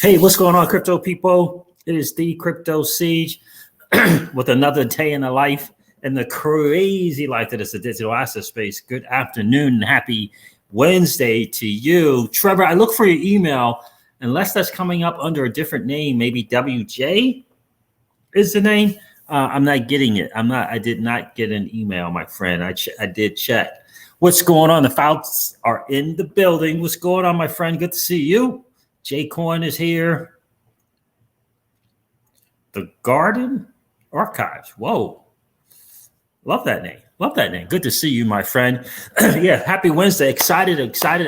Hey, what's going on, crypto people? It is the Crypto Siege with another day in the life and the crazy life that is the digital asset space. Good afternoon and happy Wednesday to you. Trevor, I look for your email, unless that's coming up under a different name, maybe WJ is the name. I'm not getting it. I did not get an email, my friend. I did check. What's going on? The files are in the building. What's going on, my friend? Good to see you. J Coin is here. The Garden Archives. Whoa. Love that name. Love that name. Good to see you, my friend. Yeah, happy Wednesday. Excited,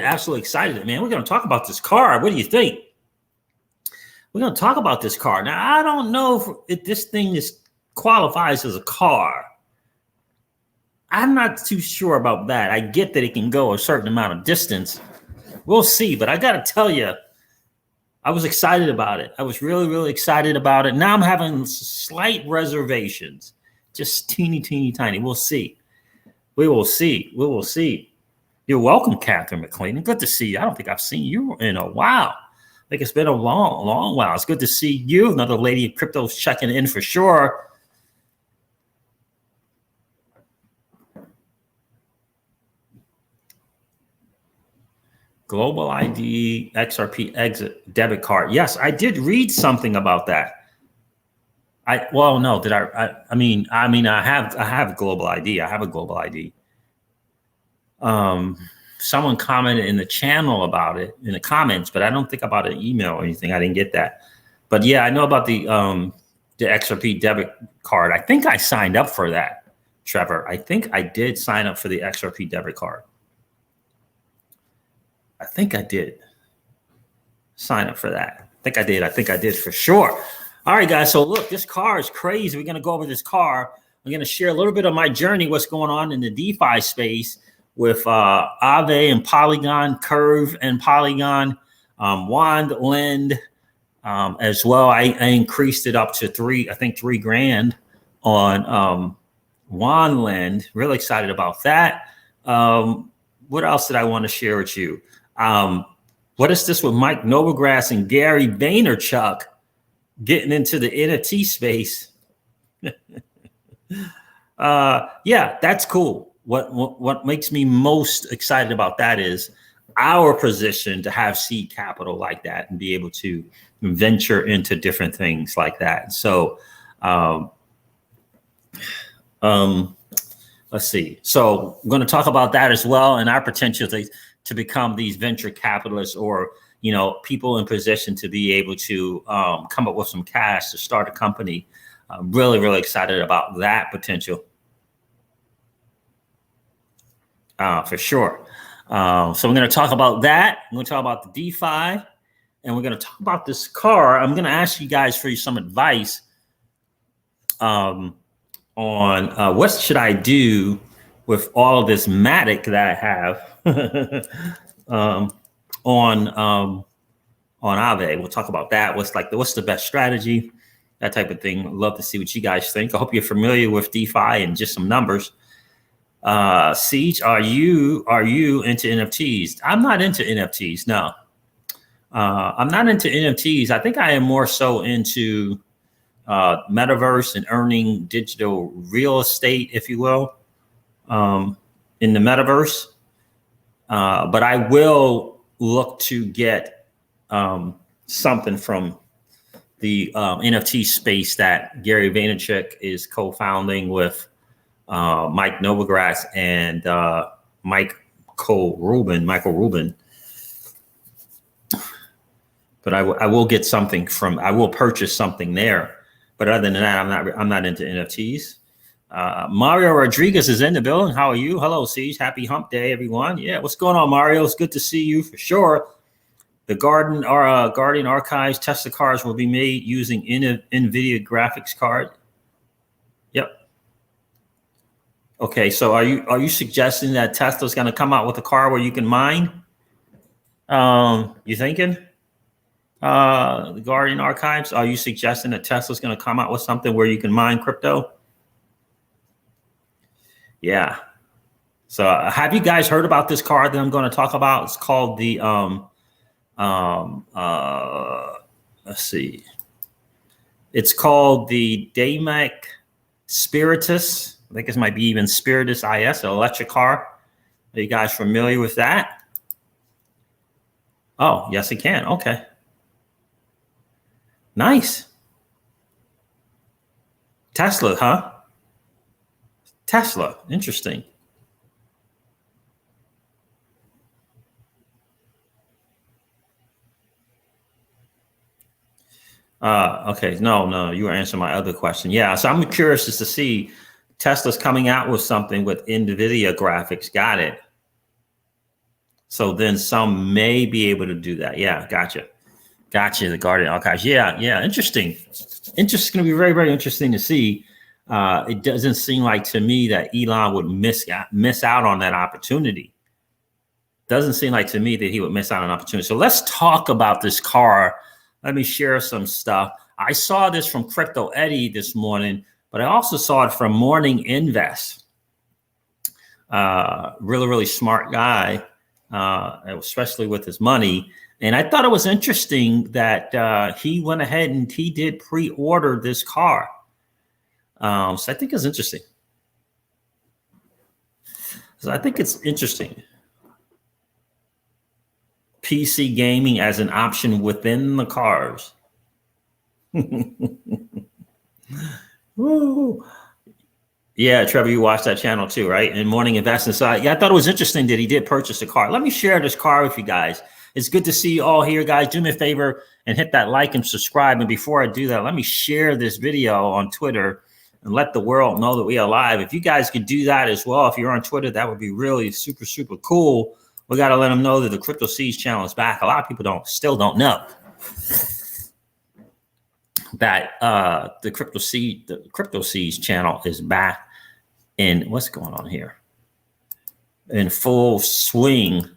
absolutely excited, man. We're going to talk about this car. What do you think? We're going to talk about this car. Now, I don't know if this thing qualifies as a car. I'm not too sure about that. I get that it can go a certain amount of distance. We'll see, but I got to tell you, I was excited about it. I was really, really excited about it. Now I'm having slight reservations, just teeny, tiny. We'll see. We will see. We will see. You're welcome, Catherine McLean. Good to see you. I don't think I've seen you in a while. I think it's been a long while. It's good to see you. Another lady of crypto's checking in for sure. Global ID XRP exit debit card. Yes, I did read something about that. I have global ID. I have a global ID. Someone commented in the channel about it in the comments, but I don't think about an email or anything. I didn't get that. But yeah, I know about the XRP debit card. I think I signed up for that, Trevor. I think I did sign up for the XRP debit card. I think I did sign up for that. I think I did for sure. All right, guys. So look, this car is crazy. We're going to go over this car. I'm going to share a little bit of my journey, what's going on in the DeFi space with AAVE and Polygon, Curve and Polygon, Wand Lend as well. I increased it up to three grand on Wand Lend. Really excited about that. What else did I want to share with you? What is this with Mike Novogratz and Gary Vaynerchuk getting into the NFT space? Yeah, that's cool. What makes me most excited about that is our position to have seed capital like that and be able to venture into different things like that. So, let's see. So I'm going to talk about that as well and our potential to become these venture capitalists or, people in position to be able to come up with some cash to start a company. I'm really, really excited about that potential. For sure. So we're going to talk about that. I'm going to talk about the DeFi and we're going to talk about this car. I'm going to ask you guys for some advice on what should I do with all this Matic that I have on AAVE. We'll talk about that. What's the best strategy? That type of thing. I'd love to see what you guys think. I hope you're familiar with DeFi and just some numbers. Siege, are you into NFTs? I'm not into NFTs. No, I'm not into NFTs. I think I am more so into metaverse and earning digital real estate, if you will, in the metaverse. But I will look to get something from the NFT space that Gary Vaynerchuk is co-founding with Mike Novogratz and Michael Rubin. But I will get something I will purchase something there. But other than that, I'm not into NFTs. Mario Rodriguez is in the building. How are you? Hello, Siege. Happy hump day, everyone. Yeah, what's going on, Mario? It's good to see you for sure. The Guardian Archives Tesla cars will be made using NVIDIA graphics card. Yep. Okay, so are you suggesting that Tesla's going to come out with a car where you can mine? You thinking? The Guardian Archives, are you suggesting that Tesla's going to come out with something where you can mine crypto? Yeah. So have you guys heard about this card that I'm going to talk about? It's called the let's see. It's called the Daymak Spiritus. I think this might be even Spiritus IS, an electric car. Are you guys familiar with that? Oh, yes, it can. Okay. Nice. Tesla, huh? Tesla. Interesting. Okay. No, you were answering my other question. Yeah. So I'm curious just to see Tesla's coming out with something with NVIDIA graphics. Got it. So then some may be able to do that. Yeah. Gotcha. The Guardian Archives. Yeah. Interesting. It's going to be very, very interesting to see. It doesn't seem like to me that Elon would miss out on that opportunity. Doesn't seem like to me that he would miss out on an opportunity. So let's talk about this car. Let me share some stuff. I saw this from Crypto Eddie this morning, but I also saw it from Morning Invest. Really, really smart guy, especially with his money. And I thought it was interesting that he went ahead and he did pre-order this car. So I think it's interesting. PC gaming as an option within the cars. Woo. Yeah, Trevor, you watched that channel too, right? And Morning Investment. So I thought it was interesting that he did purchase a car. Let me share this car with you guys. It's good to see you all here, guys. Do me a favor and hit that like and subscribe. And before I do that, let me share this video on Twitter and let the world know that we are live. If you guys could do that as well, if you're on Twitter, that would be really super, super cool. We got to let them know that the Crypto Seeds channel is back. A lot of people still don't know that the Crypto Seeds channel is back. And what's going on here? In full swing.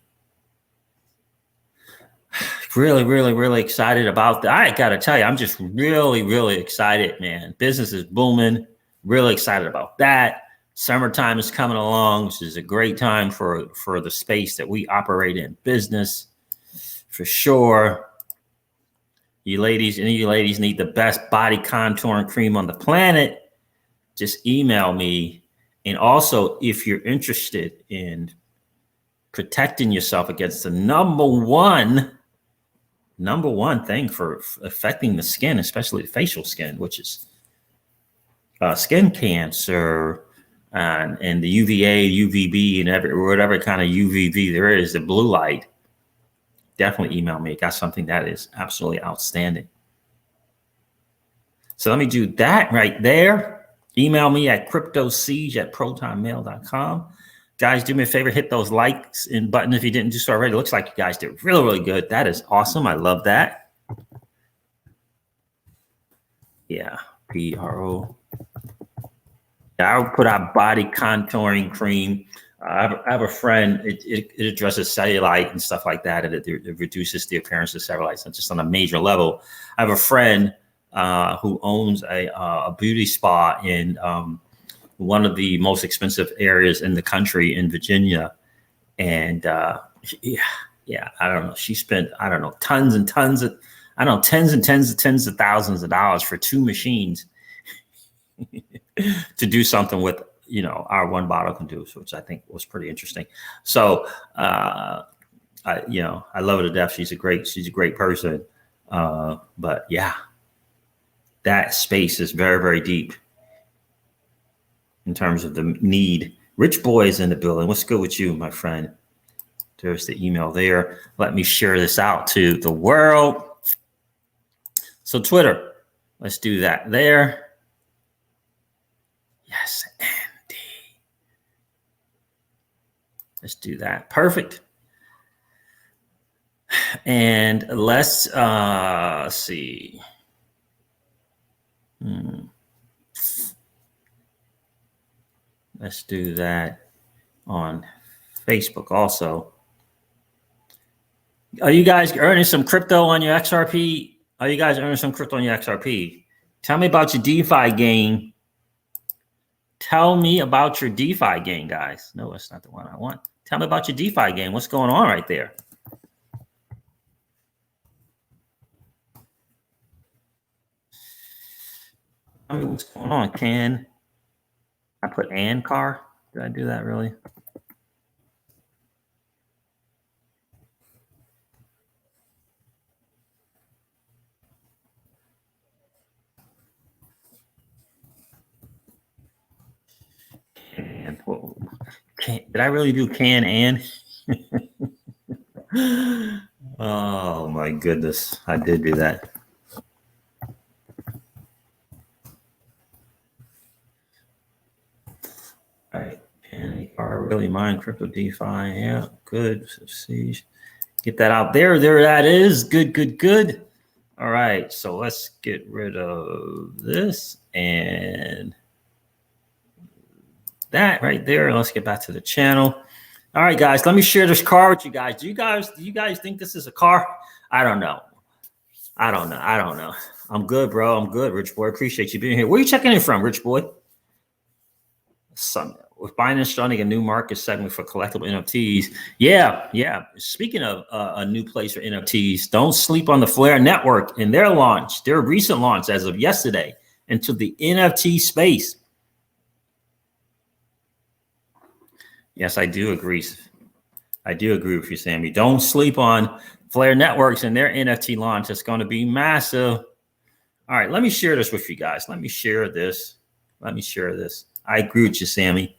Really, really, really excited about that. I got to tell you, I'm just really, really excited, man. Business is booming. Really excited about that. Summertime is coming along, which is a great time for the space that we operate in business, for sure. Any of you ladies need the best body contouring cream on the planet, just email me. And also, if you're interested in protecting yourself against the number one thing for affecting the skin, especially the facial skin, which is skin cancer, and the UVA, UVB, and whatever kind of UVB there is, the blue light, definitely email me. Got something that is absolutely outstanding. So let me do that right there. Email me at cryptosiege@protonmail.com. Guys, do me a favor, hit those likes and button if you didn't do so already. It looks like you guys did really, really good. That is awesome. I love that. Yeah, PRO. Yeah, I'll put out body contouring cream. I have a friend, it addresses cellulite and stuff like that, and it reduces the appearance of cellulite. So just on a major level. I have a friend who owns a beauty spa in one of the most expensive areas in the country in Virginia. And yeah, I don't know. She spent, tons and tens of thousands of dollars for 2 machines to do something with, our one bottle can do, which I think was pretty interesting. So, I love her to death. She's a great person. But yeah, that space is very, very deep in terms of the need. Rich Boy is in the building. What's good with you, my friend? There's the email there. Let me share this out to the world. So Twitter, let's do that there. Yes, Andy. Let's do that. Perfect. And let's see. Let's do that on Facebook also. Are you guys earning some crypto on your XRP? Tell me about your DeFi game. Tell me about your DeFi game, guys. No, that's not the one I want. Tell me about your DeFi game. What's going on right there? Tell me what's going on. Can I put and car? Did I do that really? Did I really do can and? Oh my goodness, I did do that. All right, and are really mine crypto DeFi? Yeah, good. Siege, get that out there. There that is. Good, good, good. All right, so let's get rid of this and that right there. Let's get back to the channel. All right, guys, let me share this car with you guys. Do you guys think this is a car? I don't know. I don't know. I'm good, bro. I'm good, Rich Boy. Appreciate you being here. Where are you checking in from, Rich Boy? With Binance starting a new market segment for collectible NFTs. Yeah. Speaking of a new place for NFTs, don't sleep on the Flare Network and their launch, their recent launch as of yesterday into the NFT space. Yes, I do agree. I do agree with you, Sammy. Don't sleep on Flare Networks and their NFT launch. It's going to be massive. All right, let me share this with you guys. Let me share this. I agree with you, Sammy.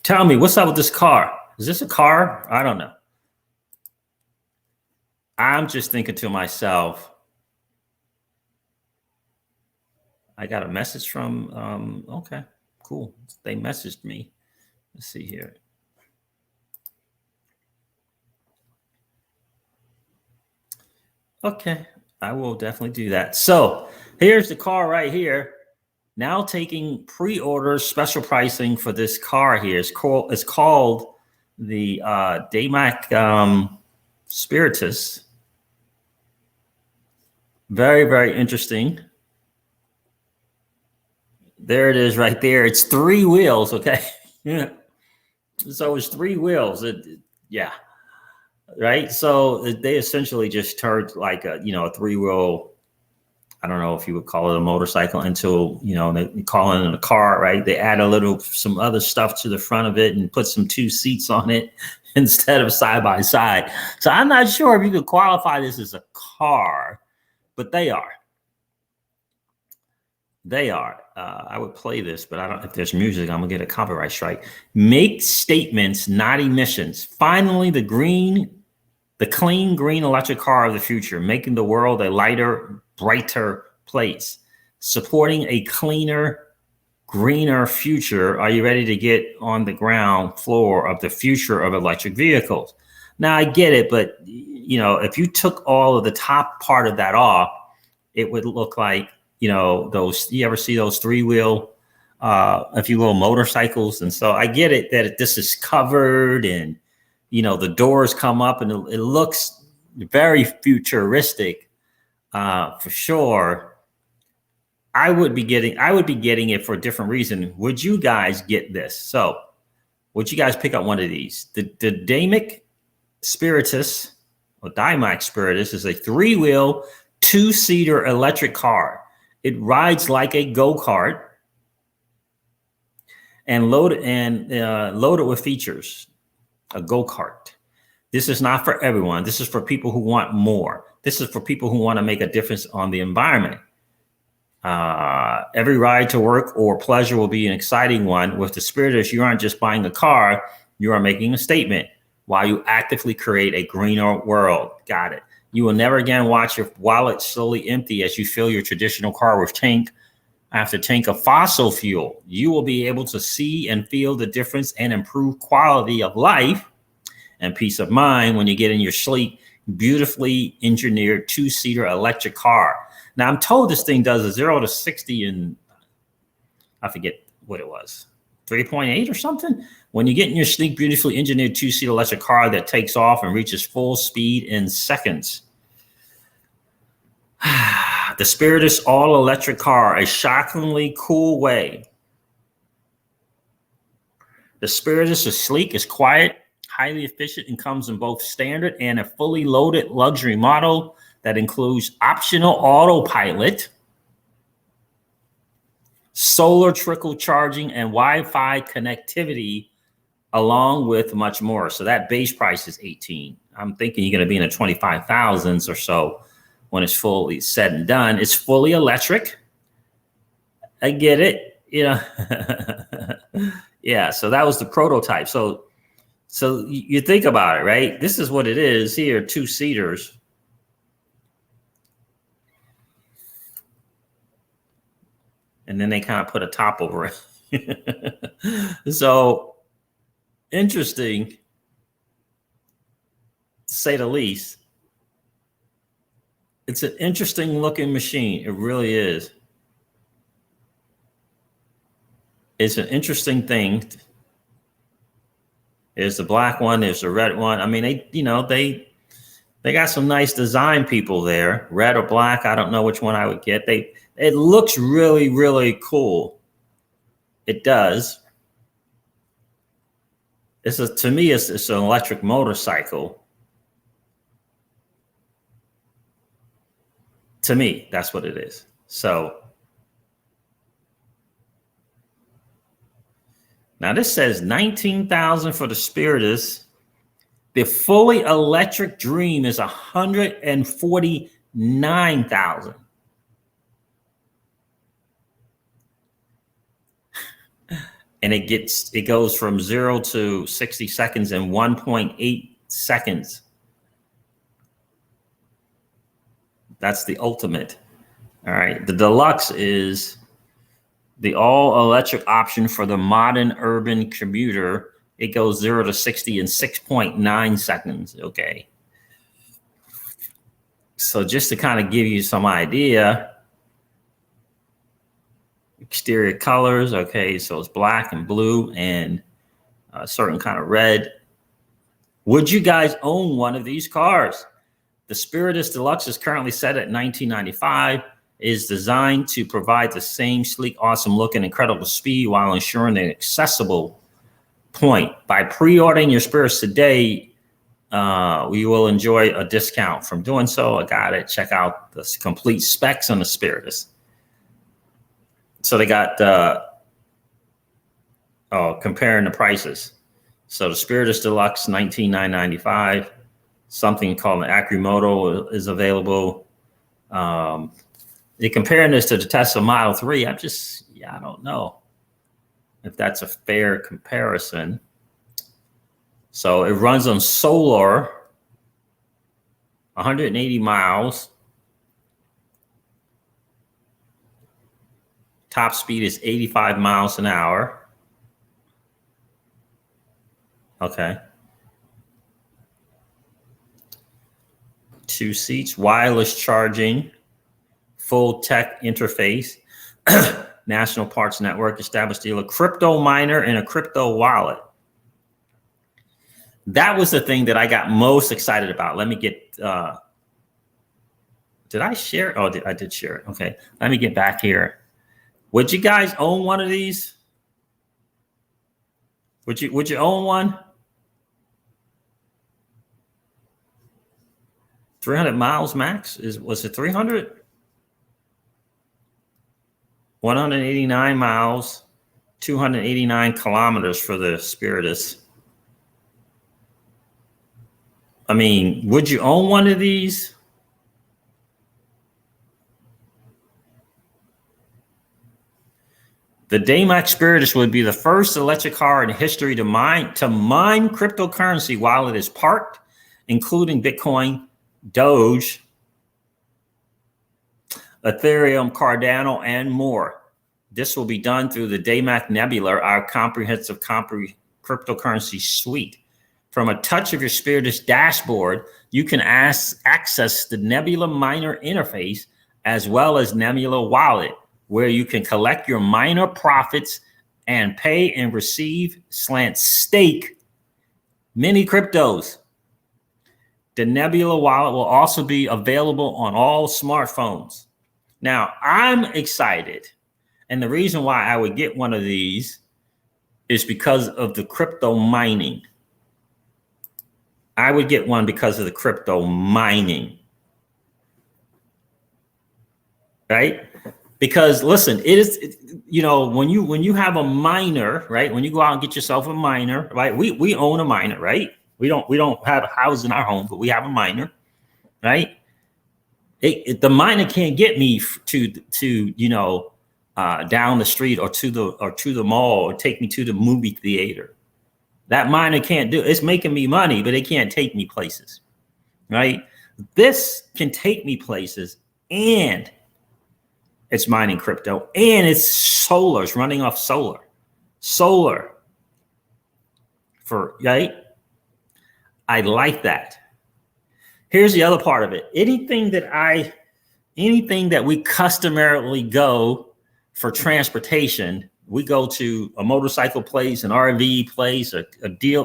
Tell me, what's up with this car? Is this a car? I don't know. I'm just thinking to myself, I got a message from, okay, cool. They messaged me. Let's see here. Okay, I will definitely do that. So here's the car right here. Now taking pre-orders, special pricing for this car here. It's called the Daymak Spiritus. Very, very interesting. There it is right there. It's 3 wheels, okay? Yeah. So it's 3 wheels. Yeah. Right. So they essentially just turned like a 3-wheel, I don't know if you would call it a motorcycle, until, they call it a car, right? They add some other stuff to the front of it and put some 2 seats on it instead of side by side. So I'm not sure if you could qualify this as a car, but they are. I would play this, but I don't. If there's music, I'm gonna get a copyright strike. Make statements, not emissions. Finally, the clean green electric car of the future, making the world a lighter, brighter place. Supporting a cleaner, greener future. Are you ready to get on the ground floor of the future of electric vehicles? Now I get it, but if you took all of the top part of that off, it would look like, those, you ever see those 3-wheel, if you will, motorcycles? And so I get it that this is covered and, the doors come up and it looks very futuristic, for sure. I would be getting it for a different reason. Would you guys get this? So would you guys pick up one of these? The Daymak Spiritus, or Daymak Spiritus, is a 3-wheel, 2-seater electric car. It rides like a go-kart and loaded with features. A go-kart. This is not for everyone. This is for people who want more. This is for people who want to make a difference on the environment. Every ride to work or pleasure will be an exciting one. With the Spiritus, you aren't just buying a car, you are making a statement while you actively create a greener world. Got it. You will never again watch your wallet slowly empty as you fill your traditional car with tank after tank of fossil fuel. You will be able to see and feel the difference and improve quality of life and peace of mind when you get in your sleek, beautifully engineered 2-seater electric car. Now, I'm told this thing does a 0 to 60 in, I forget what it was, 3.8 or something. When you get in your sleek, beautifully engineered 2-seater electric car that takes off and reaches full speed in seconds. The Spiritus all-electric car, a shockingly cool way. The Spiritus is sleek, is quiet, highly efficient, and comes in both standard and a fully loaded luxury model that includes optional autopilot, solar trickle charging, and Wi-Fi connectivity, along with much more. So that base price is 18. I'm thinking you're going to be in the 25,000s or so when it's fully said and done. It's fully electric. I get it. Yeah. So that was the prototype. So you think about it, right? This is what it is here, 2-seaters. And then they kind of put a top over it. So interesting, to say the least. It's an interesting looking machine. It really is. It's an interesting thing. There's the black one. There's the red one. I mean, they got some nice design people there. Red or black, I don't know which one I would get. It looks really, really cool. It does. To me, it's an electric motorcycle. To me, that's what it is. So now this says 19,000 for the Spiritus. The fully electric Dream is 149,000. And it goes from 0 to 60 seconds in 1.8 seconds. That's the ultimate. All right. The Deluxe is the all-electric option for the modern urban commuter. It goes 0 to 60 in 6.9 seconds. Okay. So just to kind of give you some idea, exterior colors. Okay. So it's black and blue and a certain kind of red. Would you guys own one of these cars? The Spiritus Deluxe is currently set at $1995. Is designed to provide the same sleek, awesome look and incredible speed while ensuring an accessible point. By pre-ordering your Spiritus today, we will enjoy a discount from doing so. I got it. Check out the complete specs on the Spiritus. So they got comparing the prices. So the Spiritus Deluxe, $19,995. Something called an Acrymoto is available. You're comparing this to the Tesla Model 3. I don't know if that's a fair comparison. So it runs on solar, 180 miles. Top speed is 85 miles an hour. Okay. 2 seats, wireless charging, full tech interface, national parts network, established dealer, crypto miner, and a crypto wallet. That was the thing that I got most excited about. Let me get, did I share? Oh, I did share it. Okay. Let me get back here. Would you guys own one of these? Would you own one? 300 miles max? Was it 300? 189 miles, 289 kilometers for the Spiritus. I mean, would you own one of these? The Daymak Spiritus would be the first electric car in history to mine cryptocurrency while it is parked, including Bitcoin, Doge, Ethereum, Cardano, and more. This will be done through the Daymak Nebula, our comprehensive cryptocurrency suite. From a touch of your Spiritus dashboard, you can access the Nebula Miner interface as well as Nebula Wallet, where you can collect your miner profits and pay and receive /stake mini cryptos. The Nebula Wallet will also be available on all smartphones. Now, I'm excited. And the reason why I would get one of these is because of the crypto mining. I would get one because of the crypto mining. Right? Because listen, you know, when you have a miner, right? When you go out and get yourself a miner, right? We own a miner, right? We don't have a house in our home, but we have a miner, right? The miner can't get me to you know, down the street or to the mall or take me to the movie theater. That miner can't do it. It's making me money, but it can't take me places, right? This can take me places, and it's mining crypto, and it's solar. It's running off solar for, right? I like that. Here's the other part of it. Anything that we customarily go for transportation, we go to a motorcycle place, an RV place, a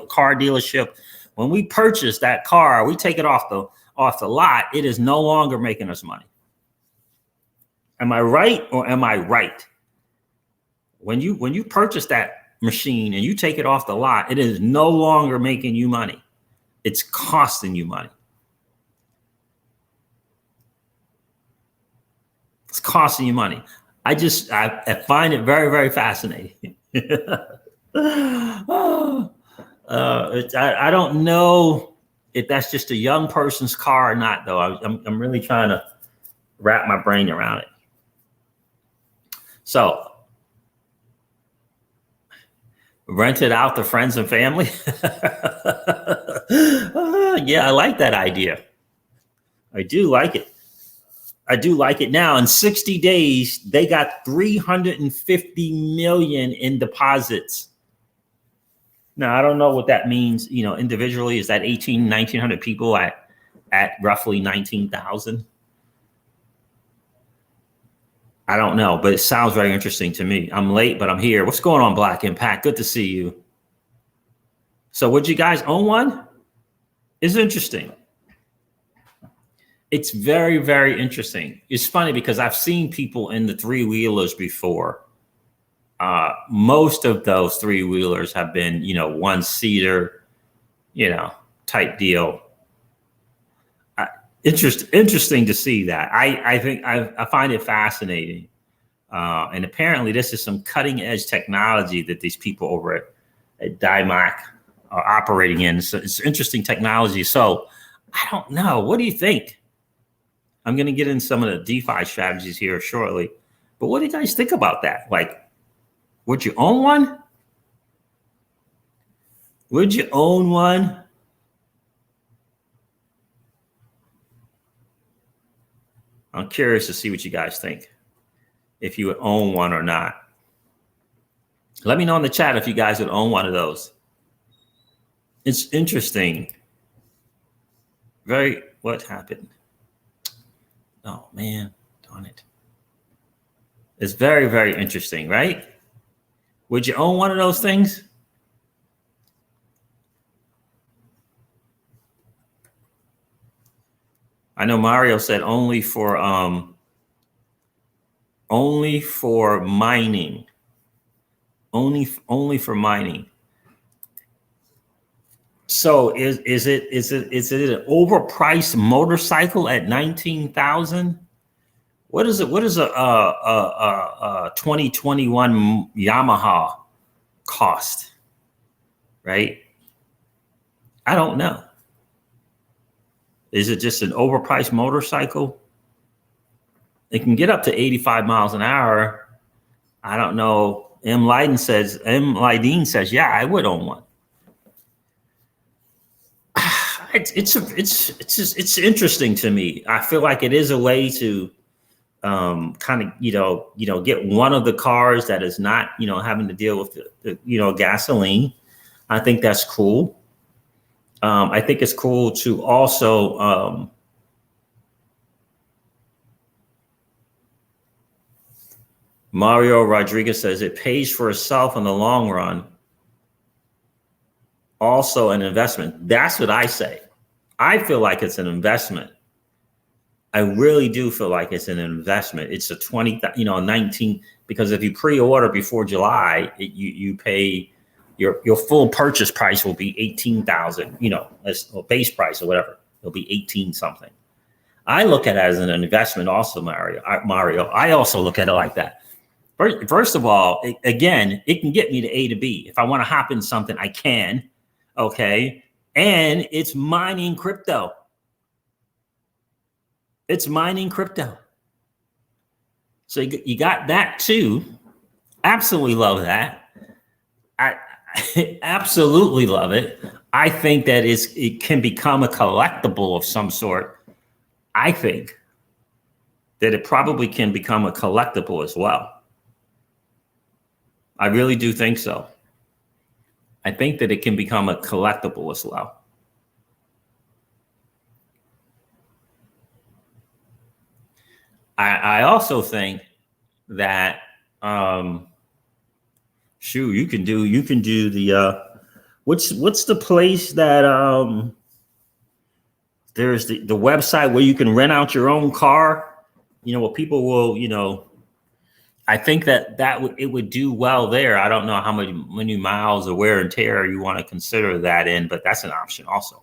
car dealership. When we purchase that car, we take it off the lot. It is no longer making us money. Am I right or am I right? When you purchase that machine and you take it off the lot, it is no longer making you money. It's costing you money. It's costing you money. I find it very, very fascinating. I don't know if that's just a young person's car or not, though. I'm really trying to wrap my brain around it. So, rent it out to friends and family. Yeah, I like that idea. I do like it. I do like it. Now, in 60 days, they got 350 million in deposits. Now, I don't know what that means, you know, individually. Is that 1,900 people at roughly 19,000? I don't know, but it sounds very interesting to me. I'm late, but I'm here. What's going on, Black Impact? Good to see you. So would you guys own one? It's interesting. It's very, very interesting. It's funny because I've seen people in the three-wheelers before. Most of those three-wheelers have been, you know, one-seater, you know, type deal. Interesting to see that. I think I find it fascinating. And apparently this is some cutting edge technology that these people over at Daymak are operating in. So it's interesting technology. So I don't know. What do you think? I'm going to get in some of the DeFi strategies here shortly. But what do you guys think about that? Like, would you own one? Would you own one? I'm curious to see what you guys think, if you would own one or not. Let me know in the chat if you guys would own one of those. It's interesting. What happened? Oh, man, darn it. It's very, very interesting, right? Would you own one of those things? I know Mario said only for mining. Only for mining. So is it an overpriced motorcycle at 19,000? What is it? What is a 2021 Yamaha cost? Right? I don't know. Is it just an overpriced motorcycle? It can get up to 85 miles an hour. I don't know. M. Lydeen says, yeah, I would own one. It's interesting to me. I feel like it is a way to kind of, get one of the cars that is not, having to deal with the gasoline. I think that's cool. I think it's cool to also Mario Rodriguez says it pays for itself in the long run. Also an investment. That's what I say. I feel like it's an investment. I really do feel like it's an investment. It's a 19, because if you pre-order before July, you pay your full purchase price will be 18,000, as base price or whatever. It'll be 18 something. I look at it as an investment also, Mario. I also look at it like that. First of all, again, it can get me to A to B. If I want to hop in something, I can. Okay. And it's mining crypto. It's mining crypto. So you got that too. Absolutely love that. I absolutely love it. I think that it can become a collectible of some sort. I think that it probably can become a collectible as well. I really do think so. I think that it can become a collectible as well. I also think that shoot, you can do the what's the place that there's the website where you can rent out your own car, where people will, I think that it would do well there. I don't know how many miles of wear and tear you want to consider that in, but that's an option also.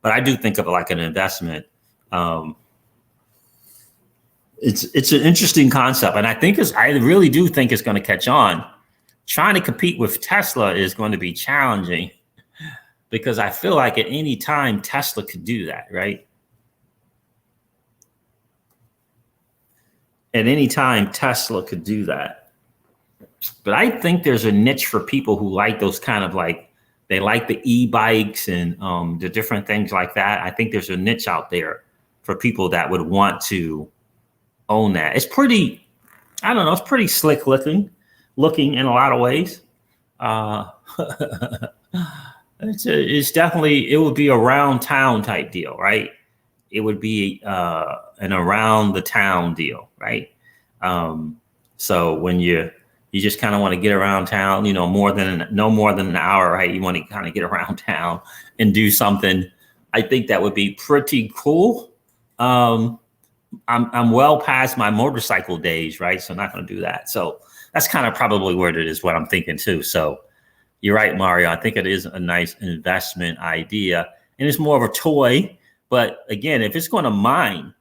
But I do think of it like an investment. It's an interesting concept, and I really do think it's going to catch on. Trying to compete with Tesla is going to be challenging because I feel like at any time Tesla could do that, right? At any time Tesla could do that. But I think there's a niche for people who like those kind of they like the e-bikes and the different things like that. I think there's a niche out there for people that would want to own that. It's pretty, I don't know, it's pretty slick looking in a lot of ways. It's definitely, it would be a round town type deal, right? It would be an around the town deal, right? So when you just kind of want to get around town, no more than an hour, right? You want to kind of get around town and do something. I think that would be pretty cool. I'm well past my motorcycle days, right? So I'm not going to do that. So that's kind of probably where it is, what I'm thinking too. So you're right, Mario. I think it is a nice investment idea, and it's more of a toy. But again, if it's going to mine,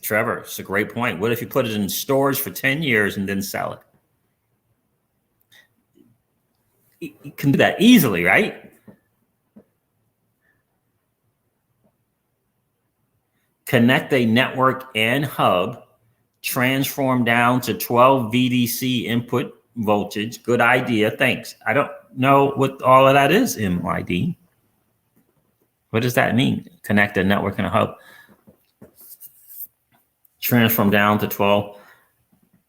Trevor, it's a great point. What if you put it in storage for 10 years and then sell it? You can do that easily, right? Connect a network and hub, transform down to 12 VDC input voltage. Good idea. Thanks. I don't know what all of that is, MYD. What does that mean? Connect a network and a hub. Transform down to 12.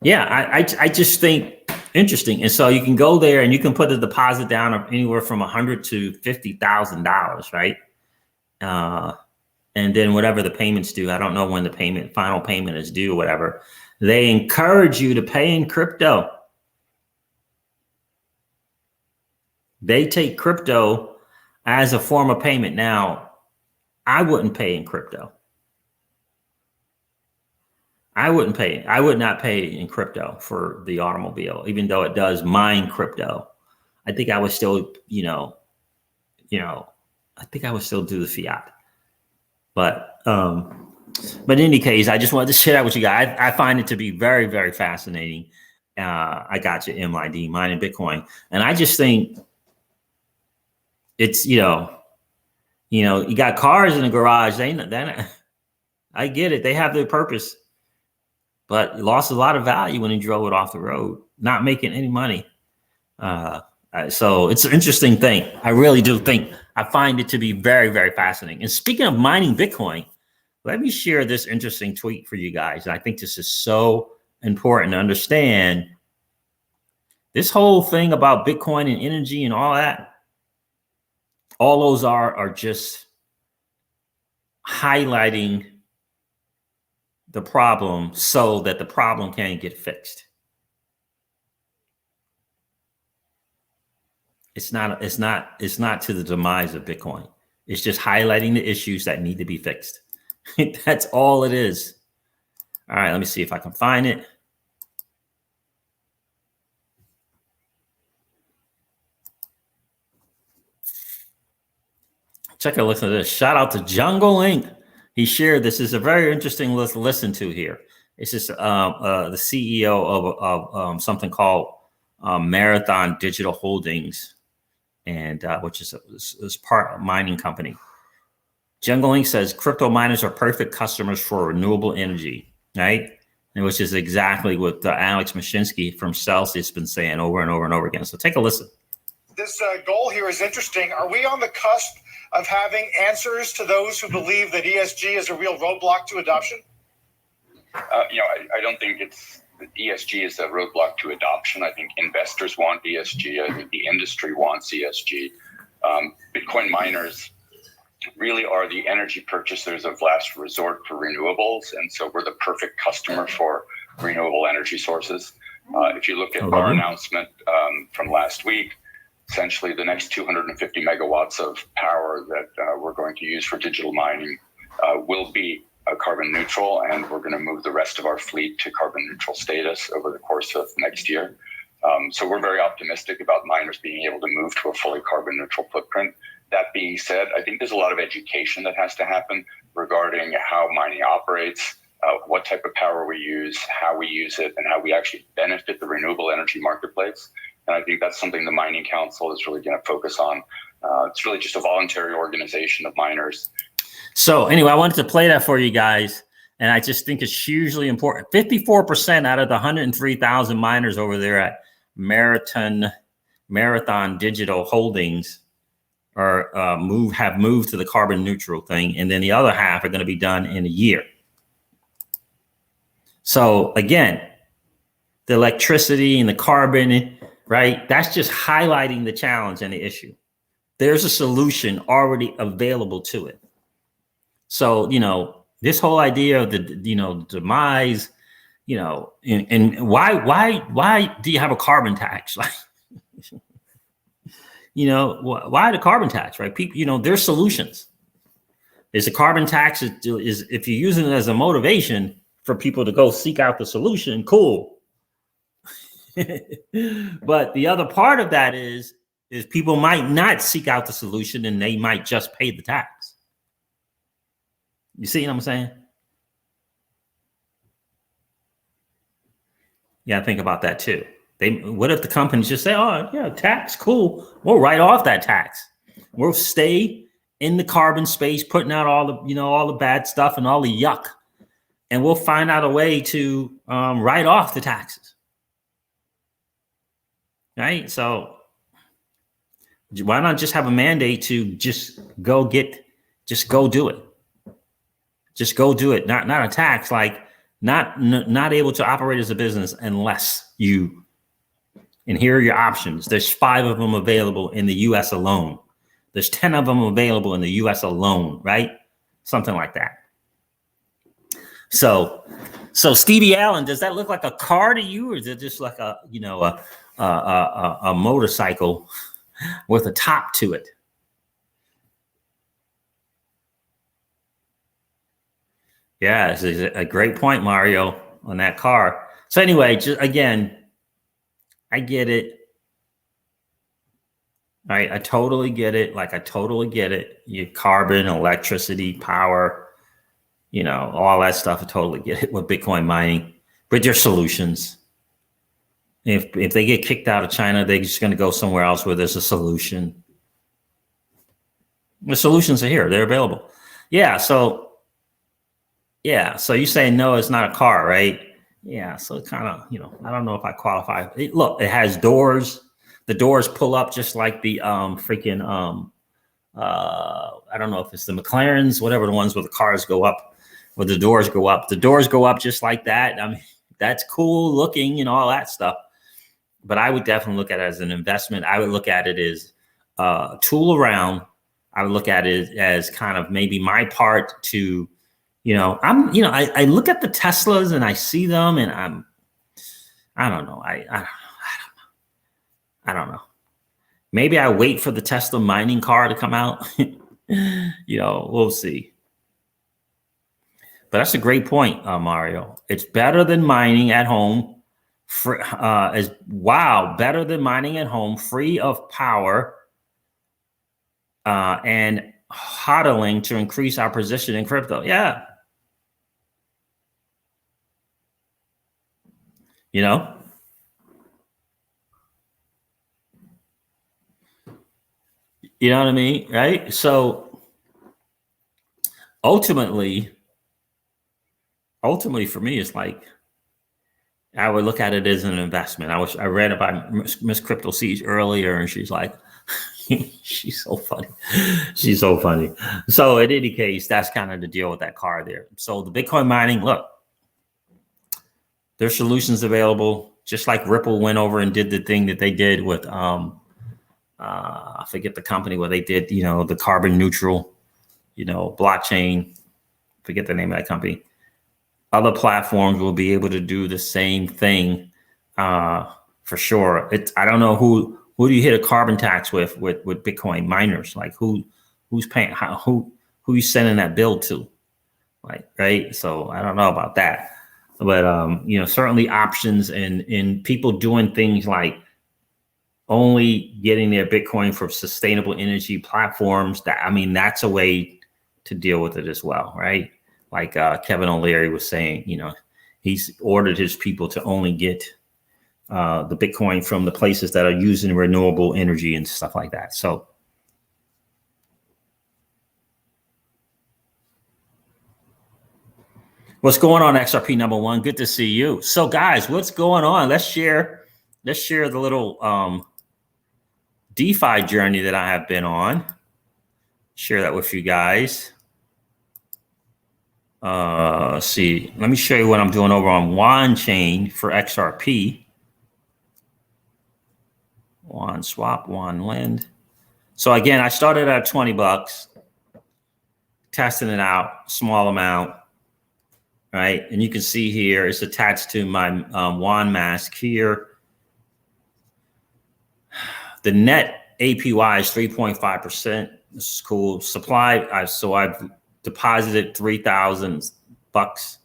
Yeah, I just think interesting. And so you can go there and you can put a deposit down of anywhere from $100,000 to $50,000, right? And then whatever the payments due, I don't know when the final payment is due, whatever. They encourage you to pay in crypto. They take crypto as a form of payment. Now, I wouldn't pay in crypto. I would not pay in crypto for the automobile, even though it does mine crypto. I think I would still, I think I would still do the fiat. But in any case, I just wanted to share that with you guys. I find it to be very, very fascinating. I got you, MID, mining Bitcoin. And I just think it's, you got cars in the garage. I get it. They have their purpose. But it lost a lot of value when he drove it off the road, not making any money. So it's an interesting thing. I really do think, I find it to be very, very fascinating. And speaking of mining Bitcoin, let me share this interesting tweet for you guys. And I think this is so important to understand. This whole thing about Bitcoin and energy and all that, all those are just highlighting the problem so that the problem can get fixed. It's not to the demise of Bitcoin. It's just highlighting the issues that need to be fixed. That's all it is. All right, let me see if I can find it. Check a listen to this. Shout out to Jungle Inc. He shared this. Is a very interesting listen to here. It's just the CEO of something called Marathon Digital Holdings, and which is part of a mining company. Jungle Inc. says crypto miners are perfect customers for renewable energy, right? And which is exactly what Alex Mashinsky from Celsius has been saying over and over and over again. So take a listen. This goal here is interesting. Are we on the cusp of having answers to those who believe that ESG is a real roadblock to adoption? I don't think ESG is a roadblock to adoption. I think investors want ESG. I think the industry wants ESG. Bitcoin miners really are the energy purchasers of last resort for renewables. And so we're the perfect customer for renewable energy sources. If you look at our announcement from last week, essentially the next 250 megawatts of power that we're going to use for digital mining will be carbon neutral, and we're going to move the rest of our fleet to carbon neutral status over the course of next year. So we're very optimistic about miners being able to move to a fully carbon neutral footprint. That being said, I think there's a lot of education that has to happen regarding how mining operates, what type of power we use, how we use it, and how we actually benefit the renewable energy marketplace. And I think that's something the Mining Council is really going to focus on. It's really just a voluntary organization of miners. So anyway, I wanted to play that for you guys. And I just think it's hugely important. 54% out of the 103,000 miners over there at Marathon Digital Holdings are have moved to the carbon neutral thing. And then the other half are going to be done in a year. So again, the electricity and the carbon, right? That's just highlighting the challenge and the issue. There's a solution already available to it. So, this whole idea of the, demise, and why do you have a carbon tax? Like, why the carbon tax, right? People, there's solutions. There's a carbon tax is if you're using it as a motivation for people to go seek out the solution, cool. But the other part of that is people might not seek out the solution and they might just pay the tax. You see what I'm saying? Yeah, think about that too. What if the companies just say, "Oh, yeah, tax, cool. We'll write off that tax. We'll stay in the carbon space, putting out all the, all the bad stuff and all the yuck, and we'll find out a way to write off the taxes." Right? So why not just have a mandate to just go do it? Just go do it. Not a tax, like not able to operate as a business unless you, and here are your options. There's 5 of them available in the US alone. There's 10 of them available in the US alone, right? Something like that. So Stevie Allen, does that look like a car to you, or is it just like a motorcycle with a top to it? Yeah, it's a great point, Mario, on that car. So anyway, just again, I get it. All right, I totally get it. Like, I totally get it. Your carbon, electricity, power, all that stuff. I totally get it with Bitcoin mining. But there's solutions. If they get kicked out of China, they're just going to go somewhere else where there's a solution. The solutions are here. They're available. Yeah, so you say no, it's not a car, right? Yeah, so it kind of, I don't know if I qualify. Look, it has doors. The doors pull up just like the I don't know if it's the McLarens, whatever, the ones where the cars go up, where the doors go up. The doors go up just like that. I mean, that's cool looking, all that stuff. But I would definitely look at it as an investment. I would look at it as a tool around. I would look at it as kind of maybe my part to, I look at the Teslas and I see them and I don't know. I don't know. Maybe I wait for the Tesla mining car to come out. We'll see. But that's a great point, Mario. It's better than mining at home. Better than mining at home, free of power, and hodling to increase our position in crypto. Yeah. You know? You know what I mean? Right? So ultimately for me, it's like, I would look at it as an investment. I read about Miss Crypto Siege earlier, and she's like, she's so funny. She's so funny. So in any case, that's kind of the deal with that car there. So the Bitcoin mining, look, there's solutions available. Just like Ripple went over and did the thing that they did with, I forget the company where they did, the carbon neutral, blockchain. Forget the name of that company. Other platforms will be able to do the same thing, for sure. I don't know who do you hit a carbon tax with Bitcoin miners? Like who's paying? Who you sending that bill to? Like, right? So I don't know about that, but certainly options and people doing things like only getting their Bitcoin from sustainable energy platforms. That's a way to deal with it as well, right? Like Kevin O'Leary was saying, he's ordered his people to only get the Bitcoin from the places that are using renewable energy and stuff like that. So what's going on, XRP number one? Good to see you. So guys, what's going on? Let's share the little DeFi journey that I have been on. Share that with you guys. Let's see. Let me show you what I'm doing over on Wand chain for XRP. Wand swap, Wand lend. So again, I started at $20, testing it out, small amount, right? And you can see here it's attached to my Wand mask here. The net APY is 3.5%. This is cool. Supply, I've deposited $3,000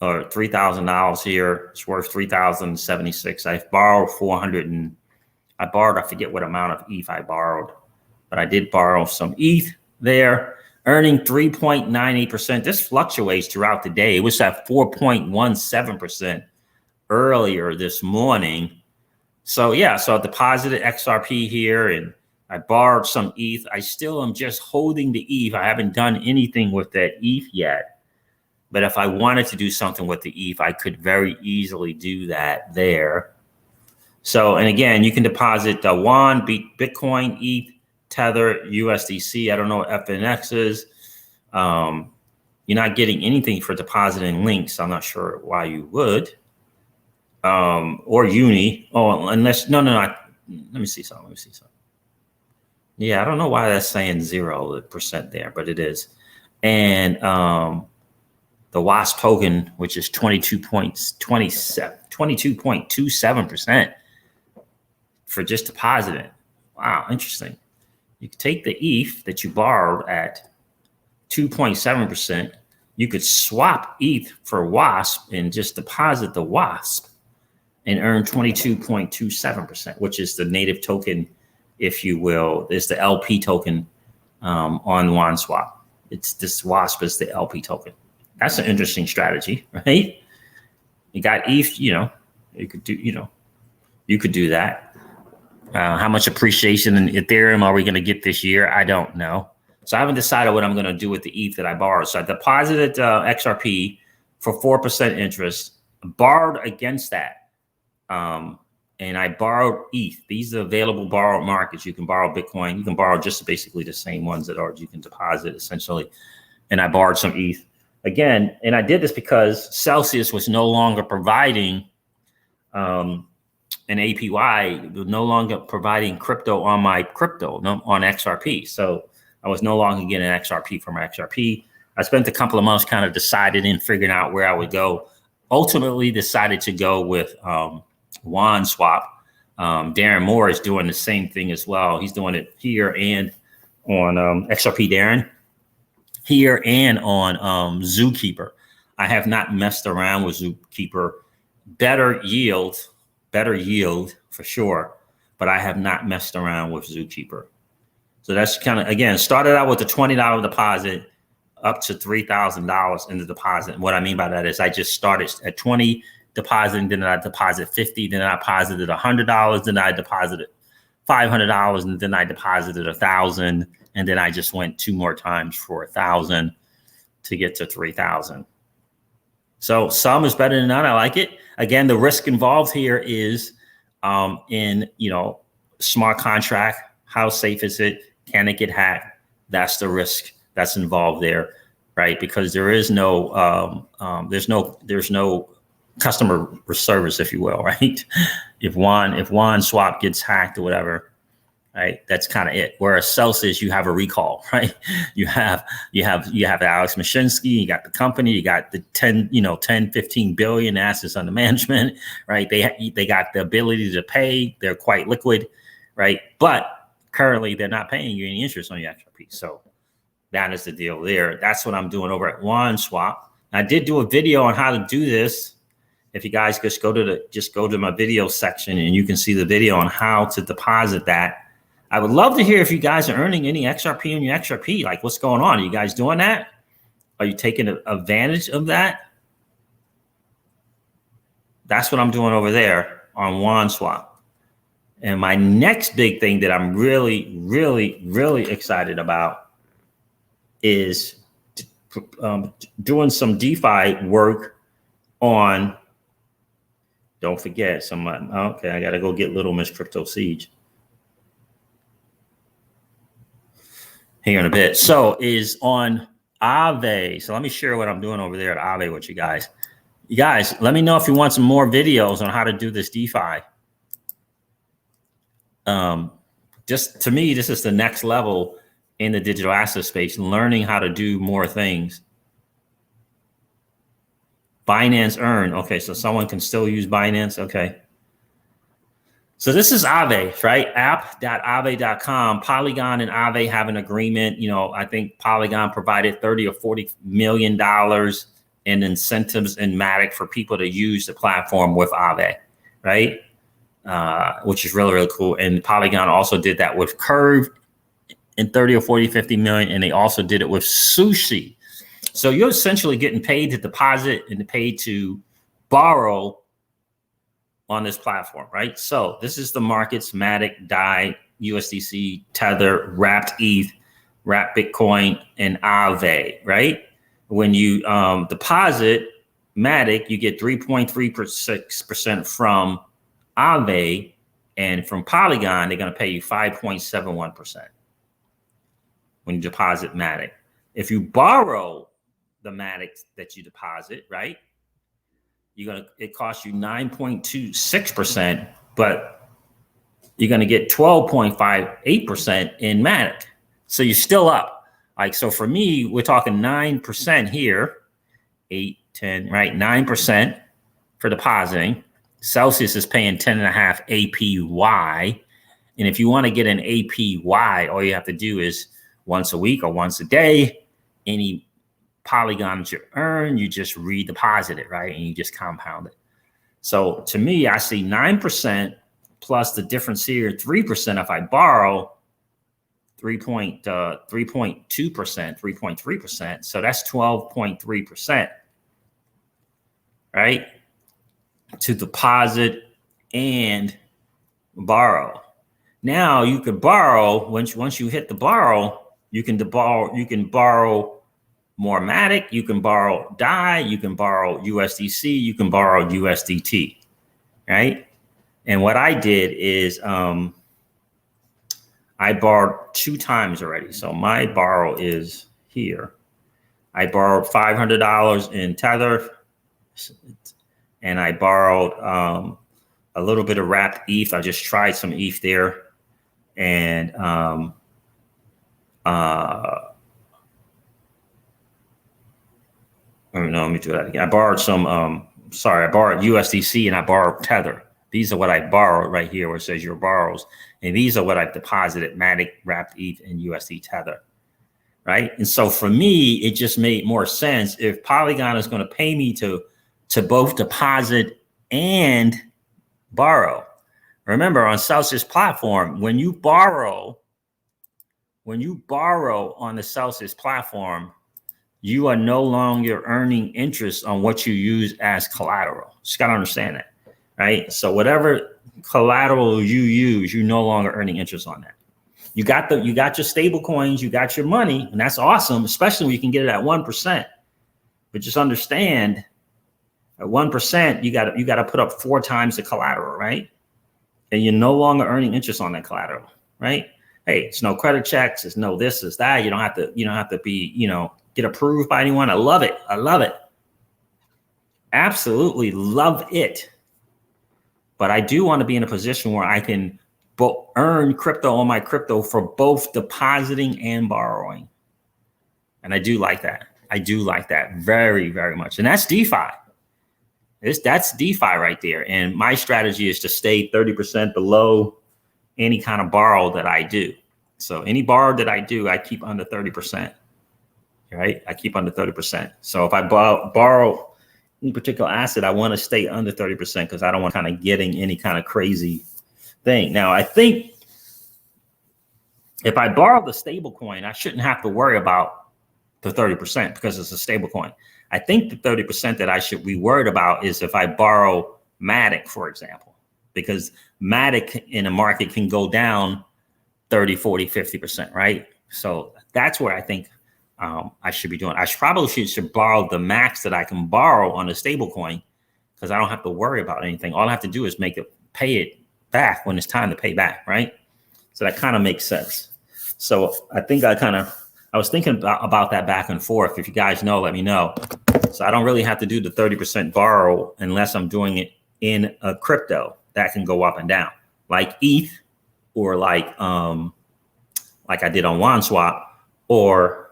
or $3,000 here. It's worth $3,076. I've borrowed I forget what amount of ETH I borrowed, but I did borrow some ETH there, earning 3.98%. This fluctuates throughout the day. It was at 4.17% earlier this morning. So yeah, so I deposited XRP here and I borrowed some ETH. I still am just holding the ETH. I haven't done anything with that ETH yet. But if I wanted to do something with the ETH, I could very easily do that there. So, and again, you can deposit the Wand, Bitcoin, ETH, Tether, USDC. I don't know what FNX is. You're not getting anything for depositing links. I'm not sure why you would. Or Uni. Oh, unless, no. Let me see something. Yeah, I don't know why that's saying 0% there, but it is. And the WASP token, which is 22.27% for just depositing. Wow, interesting. You could take the ETH that you borrowed at 2.7%. You could swap ETH for WASP and just deposit the WASP and earn 22.27%, which is the native token, if you will. It's the LP token on WandSwap. It's this WASP is the LP token. That's an interesting strategy, right? You got ETH, you could do that. How much appreciation in Ethereum are we going to get this year? I don't know. So I haven't decided what I'm going to do with the ETH that I borrowed. So I deposited XRP for 4% interest, borrowed against that. And I borrowed ETH. These are available borrowed markets. You can borrow Bitcoin. You can borrow just basically the same ones that you can deposit essentially. And I borrowed some ETH again. And I did this because Celsius was no longer providing an APY, no longer providing crypto on my crypto, on XRP. So I was no longer getting XRP from XRP. I spent a couple of months kind of decided and figuring out where I would go. Ultimately decided to go with WandSwap. Darren Moore is doing the same thing as well. He's doing it here and on XRP Darren, here and on Zookeeper. I have not messed around with Zookeeper. Better yield for sure, but I have not messed around with Zookeeper. So that's kind of, again, started out with a $20 deposit up to $3,000 in the deposit. And what I mean by that is I just started at 20 depositing, then I deposit 50, then I deposited $100, then I deposited $500, and then I deposited 1,000, and then I just went 2 more times for 1,000 to get to 3,000. So some is better than none. I like it. Again, the risk involved here is in, smart contract. How safe is it? Can it get hacked? That's the risk that's involved there, right? Because there is no, there's no customer service, if you will, right? If one swap gets hacked or whatever, right? That's kind of it. Whereas Celsius, you have a recall, right? You have Alex Mashinsky, you got the company, you got the 10, 15 billion assets under management, right? They got the ability to pay. They're quite liquid, right? But currently they're not paying you any interest on your XRP. So that is the deal there. That's what I'm doing over at OneSwap. I did do a video on how to do this. If you guys just go to my video section and you can see the video on how to deposit that. I would love to hear if you guys are earning any XRP on your XRP. Like, what's going on? Are you guys doing that? Are you taking advantage of that? That's what I'm doing over there on OneSwap. And my next big thing that I'm really, really, really excited about is doing some DeFi work on, don't forget, okay, I got to go get Little Miss Crypto Siege here in a bit. So is on AAVE. So let me share what I'm doing over there at AAVE with you guys. You guys, let me know if you want some more videos on how to do this DeFi. Just to me, this is the next level in the digital asset space, learning how to do more things. Binance Earn. Okay, so someone can still use Binance. Okay. So this is AAVE, right? app.aave.com. Polygon and AAVE have an agreement. I think Polygon provided $30 or $40 million in incentives and Matic for people to use the platform with AAVE, right? Which is really, really cool. And Polygon also did that with Curve in 30 or 40, 50 million. And they also did it with Sushi. So you're essentially getting paid to deposit and paid to borrow on this platform, right? So this is the markets: Matic, DAI, USDC, Tether, Wrapped ETH, Wrapped Bitcoin, and AAVE, right? When you deposit Matic, you get 3.36% from AAVE, and from Polygon, they're going to pay you 5.71% when you deposit Matic. If you borrow the Matic that you deposit, right, it costs you 9.26%, but you're going to get 12.58% in Matic. So you're still up. So for me, we're talking 9% here, 8, 10, right? 9% for depositing. Celsius is paying 10.5 APY. And if you want to get an APY, all you have to do is once a week or once a day, any Polygon that you earn, you just redeposit it, right? And you just compound it. So to me, I see 9% plus the difference here, 3% if I borrow, 3.2%, 3.3%. So that's 12.3%, right? To deposit and borrow. Now you could borrow, once you hit the borrow, you can borrow more Matic, you can borrow DAI, you can borrow USDC, you can borrow USDT, right? And what I did is I borrowed 2 times already. So my borrow is here. I borrowed $500 in Tether, and I borrowed a little bit of Wrapped ETH. I just tried some ETH there, and no, let me do that again. I borrowed some, I borrowed USDC and I borrowed Tether. These are what I borrowed right here where it says your borrows. And these are what I've deposited: Matic, Wrapped ETH, and USD Tether, right? And so for me, it just made more sense if Polygon is going to pay me to both deposit and borrow. Remember, on Celsius platform, when you borrow when you borrow on the Celsius platform, you are no longer earning interest on what you use as collateral. Just got to understand that, right? So whatever collateral you use, you're no longer earning interest on that. You got your stable coins, you got your money, and that's awesome, especially when you can get it at 1%. But just understand, at 1%, you got to put up 4 times the collateral, right? And you're no longer earning interest on that collateral, right? Hey, it's no credit checks, it's no this, it's that. You don't have to be, get approved by anyone. I love it. I love it. Absolutely love it. But I do want to be in a position where I can earn crypto on my crypto for both depositing and borrowing. And I do like that. I do like that very, very much. And that's DeFi. That's DeFi right there. And my strategy is to stay 30% below any kind of borrow that I do. So any borrow that I do, I keep under 30%. Right? I keep under 30%. So if I borrow any particular asset, I want to stay under 30% because I don't want kind of getting any kind of crazy thing. Now, I think if I borrow the stable coin, I shouldn't have to worry about the 30% because it's a stable coin. I think the 30% that I should be worried about is if I borrow Matic, for example, because Matic in a market can go down 30, 40, 50%, right? So that's where I think I should be doing. I probably should borrow the max that I can borrow on a stable coin because I don't have to worry about anything. All I have to do is pay it back when it's time to pay back, right? So that kind of makes sense. So I think I was thinking about that back and forth. If you guys know, let me know. So I don't really have to do the 30% borrow unless I'm doing it in a crypto that can go up and down, like ETH or like I did on OneSwap, or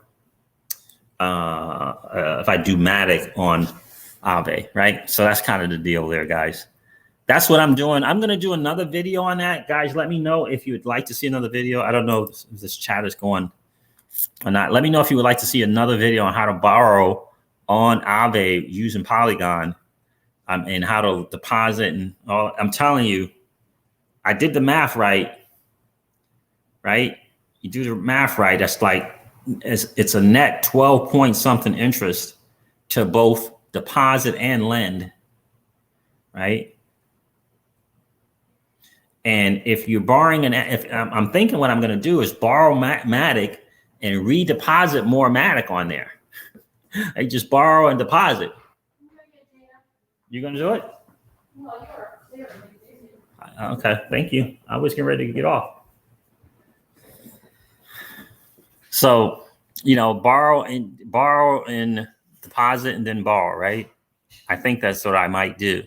if I do Matic on AAVE, right? So that's kind of the deal there, guys. That's what I'm doing. I'm going to do another video on that. Guys, let me know if you would like to see another video. I don't know if this chat is going or not. Let me know if you would like to see another video on how to borrow on AAVE using Polygon and how to deposit and all. I'm telling you, I did the math right? You do the math right. That's like, it's a net 12 point something interest to both deposit and lend, right? And if you're borrowing if I'm thinking what I'm going to do is borrow Matic and redeposit more Matic on there. I just borrow and deposit. You're going to do it? Okay, thank you. I was getting ready to get off. So, borrow and deposit and then borrow, right? I think that's what I might do,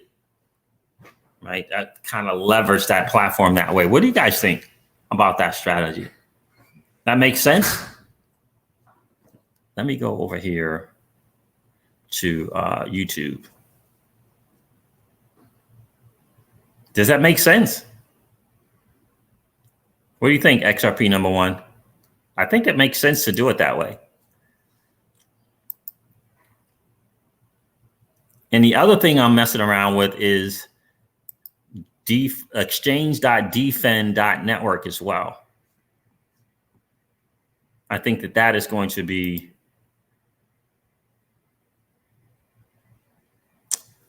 right? That kind of leverage that platform that way. What do you guys think about that strategy? That makes sense? Let me go over here to YouTube. Does that make sense? What do you think, XRP number 1? I think it makes sense to do it that way. And the other thing I'm messing around with is exchange.dfyn.network as well. I think that is going to be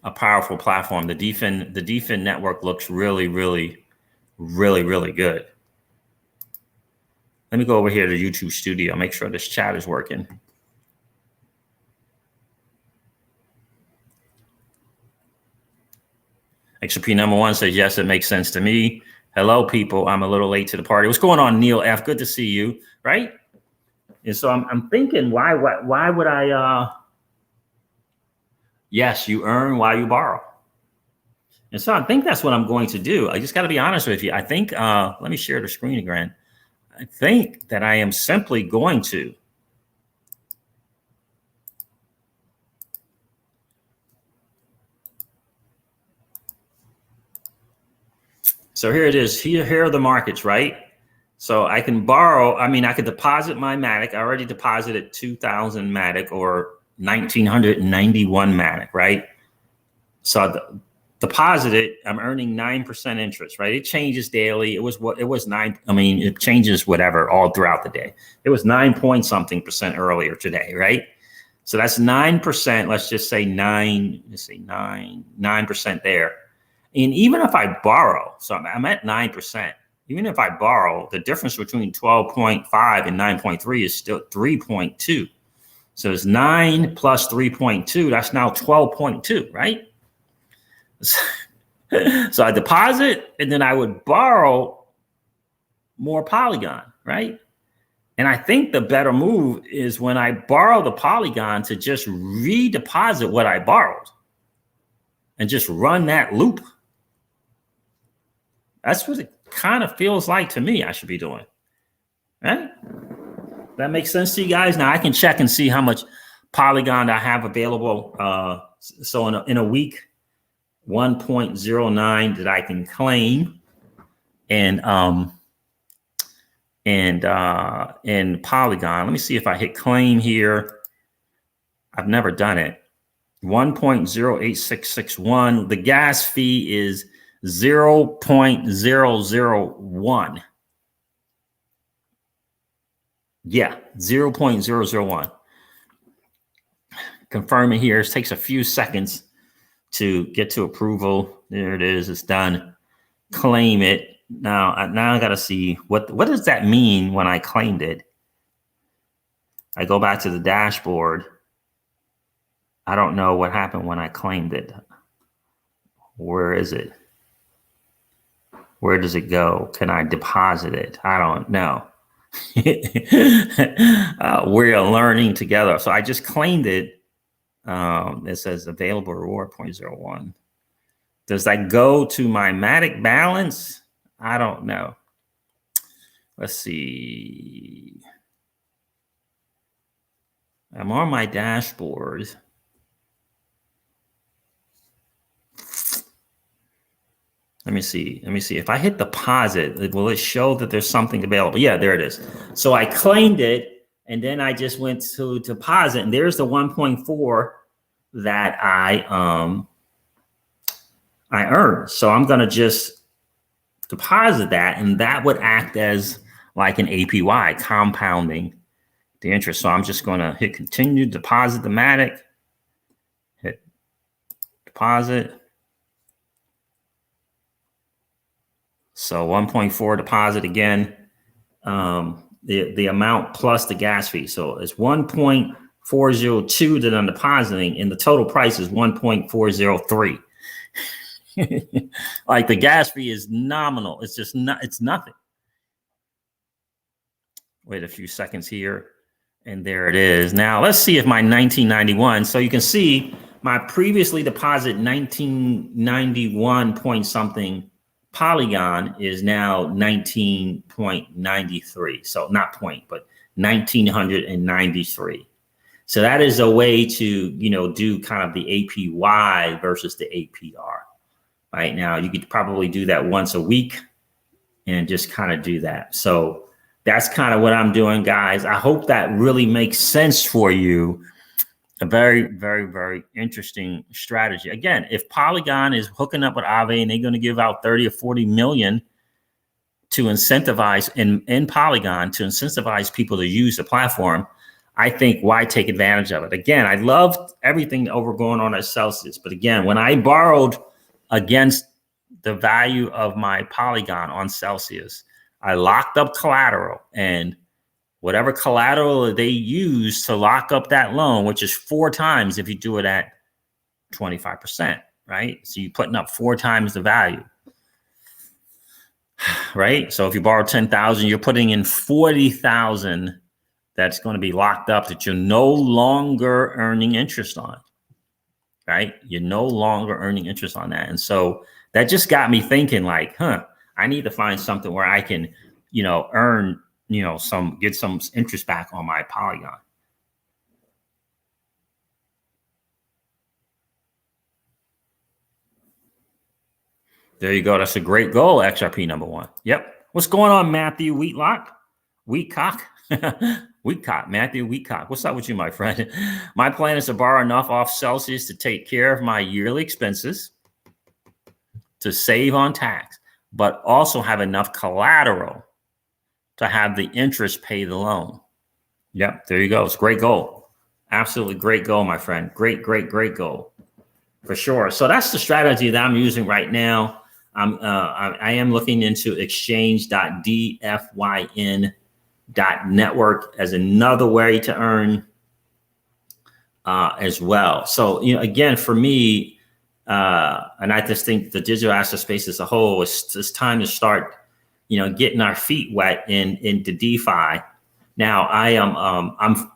a powerful platform. The Dfyn network looks really, really, really, really good. Let me go over here to YouTube Studio, make sure this chat is working. XRP number 1 says, yes, it makes sense to me. Hello, people. I'm a little late to the party. What's going on, Neil F? Good to see you, right? And so I'm thinking, why would I, yes, you earn while you borrow. And so I think that's what I'm going to do. I just got to be honest with you. I think, let me share the screen again. I think that I am simply going to so here it is. Here are the markets, right? So I can borrow. I mean, I could deposit my Matic. I already deposited 2,000 Matic or 1,991 Matic, right? So deposit it, I'm earning 9% interest, right? It changes daily. It was 9. I mean, it changes whatever all throughout the day. It was 9 point something percent earlier today, right? So that's 9%. Let's just say 9% there. And even if I borrow, so I'm at 9%. Even if I borrow, the difference between 12.5 and 9.3 is still 3.2. So it's 9 plus 3.2. That's now 12.2, right? So I deposit and then I would borrow more Polygon, right? And I think the better move is when I borrow the Polygon to just redeposit what I borrowed and just run that loop. That's what it kind of feels like to me I should be doing, right? That makes sense to you guys? Now I can check and see how much Polygon I have available. So in a week, 1.09 that I can claim, and in Polygon. Let me see if I hit claim here. I've never done it. 1.08661. The gas fee is 0.001. Yeah, 0.001. Confirm it here. It takes a few seconds to get to approval. There it is. It's done. Claim it. Now I got to see what does that mean when I claimed it. I go back to the dashboard. I don't know what happened when I claimed it. Where is it? Where does it go? Can I deposit it? I don't know. We're learning together. So I just claimed it. It says available reward 0.01. Does that go to my Matic balance? I don't know. Let's see. I'm on my dashboard. Let me see. If I hit deposit, will it show that there's something available? Yeah, there it is. So I claimed it, and then I just went to deposit, and there's the 1.4 that I earned. So I'm going to just deposit that, and that would act as like an APY, compounding the interest. So I'm just going to hit continue, deposit the Matic, hit deposit. So 1.4 deposit again, the amount plus the gas fee. So it's 1.402 that I'm depositing, and the total price is 1.403. Like the gas fee is nominal. It's just not, it's nothing. Wait a few seconds here. And there it is. Now let's see if my 1991, so you can see my previously deposit 1991 point something Polygon is now 19.93. So not point, but 1993. So that is a way to, you know, do kind of the APY versus the APR. Right now, you could probably do that once a week and just kind of do that. So that's kind of what I'm doing, guys. I hope that really makes sense for you. A very, very, very interesting strategy. Again, if Polygon is hooking up with AAVE and they're going to give out 30 or 40 million to incentivize in Polygon to incentivize people to use the platform, I think why take advantage of it? Again, I loved everything over going on at Celsius. But again, when I borrowed against the value of my Polygon on Celsius, I locked up collateral, and whatever collateral they use to lock up that loan, which is 4 times if you do it at 25%, right? So you're putting up 4 times the value, right? So if you borrow 10,000, you're putting in 40,000 that's going to be locked up that you're no longer earning interest on, right? You're no longer earning interest on that. And so that just got me thinking like, I need to find something where I can, you know, earn, you know, get some interest back on my Polygon. There you go. That's a great goal, XRP number 1. Yep. What's going on, Matthew Wheatcock? Matthew Wheatcock. What's up with you, my friend? My plan is to borrow enough off Celsius to take care of my yearly expenses. to save on tax, but also have enough collateral to have the interest pay the loan. Yep, there you go. It's a great goal. Absolutely great goal, my friend. Great goal for sure. So that's the strategy that I'm using right now. I am looking into exchange.dfyn.network as another way to earn as well. So, again, for me, and I just think the digital asset space as a whole, it's time to start, getting our feet wet into DeFi. Now, I'm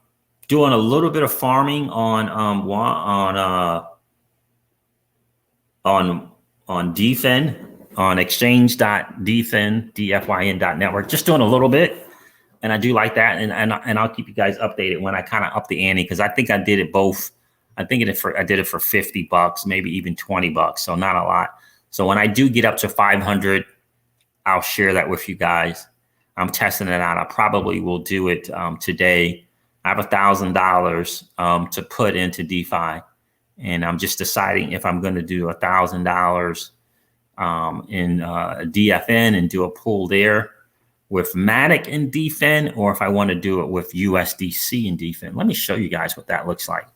doing a little bit of farming on Dfyn, on exchange.dfyn.network, just doing a little bit. And I do like that. And I'll keep you guys updated when I kind of up the ante, because I think I did it both. I did it for $50, maybe even $20. So not a lot. So when I do get up to 500, I'll share that with you guys. I'm testing it out. I probably will do it today. I have $1,000 to put into DeFi, and I'm just deciding if I'm going to do $1,000 in Dfyn and do a pool there with Matic and Dfyn, or if I want to do it with USDC and Dfyn. Let me show you guys what that looks like.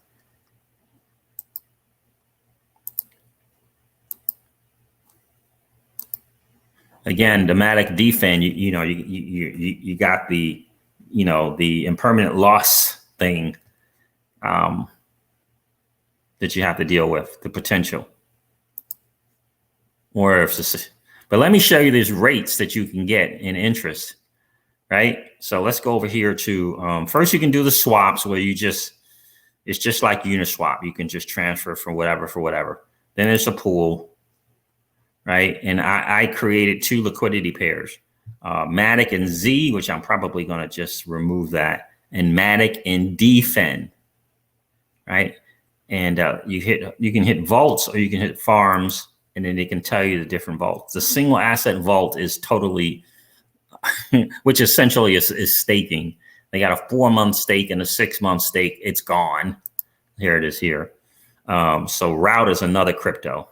Again, the Matic Dfyn, you got the, the impermanent loss thing that you have to deal with, the potential. Or if this, but let me show you these rates that you can get in interest, right? So let's go over here to, first you can do the swaps where it's just like Uniswap. You can just transfer from whatever for whatever. Then there's a pool, right? And I created 2 liquidity pairs, Matic and Z, which I'm probably going to just remove that, and Matic and Dfyn, right? And you can hit vaults or you can hit farms, and then they can tell you the different vaults. The single asset vault is totally, which essentially is staking. They got a 4-month stake and a 6-month stake. It's gone. Here it is here. So Route is another crypto.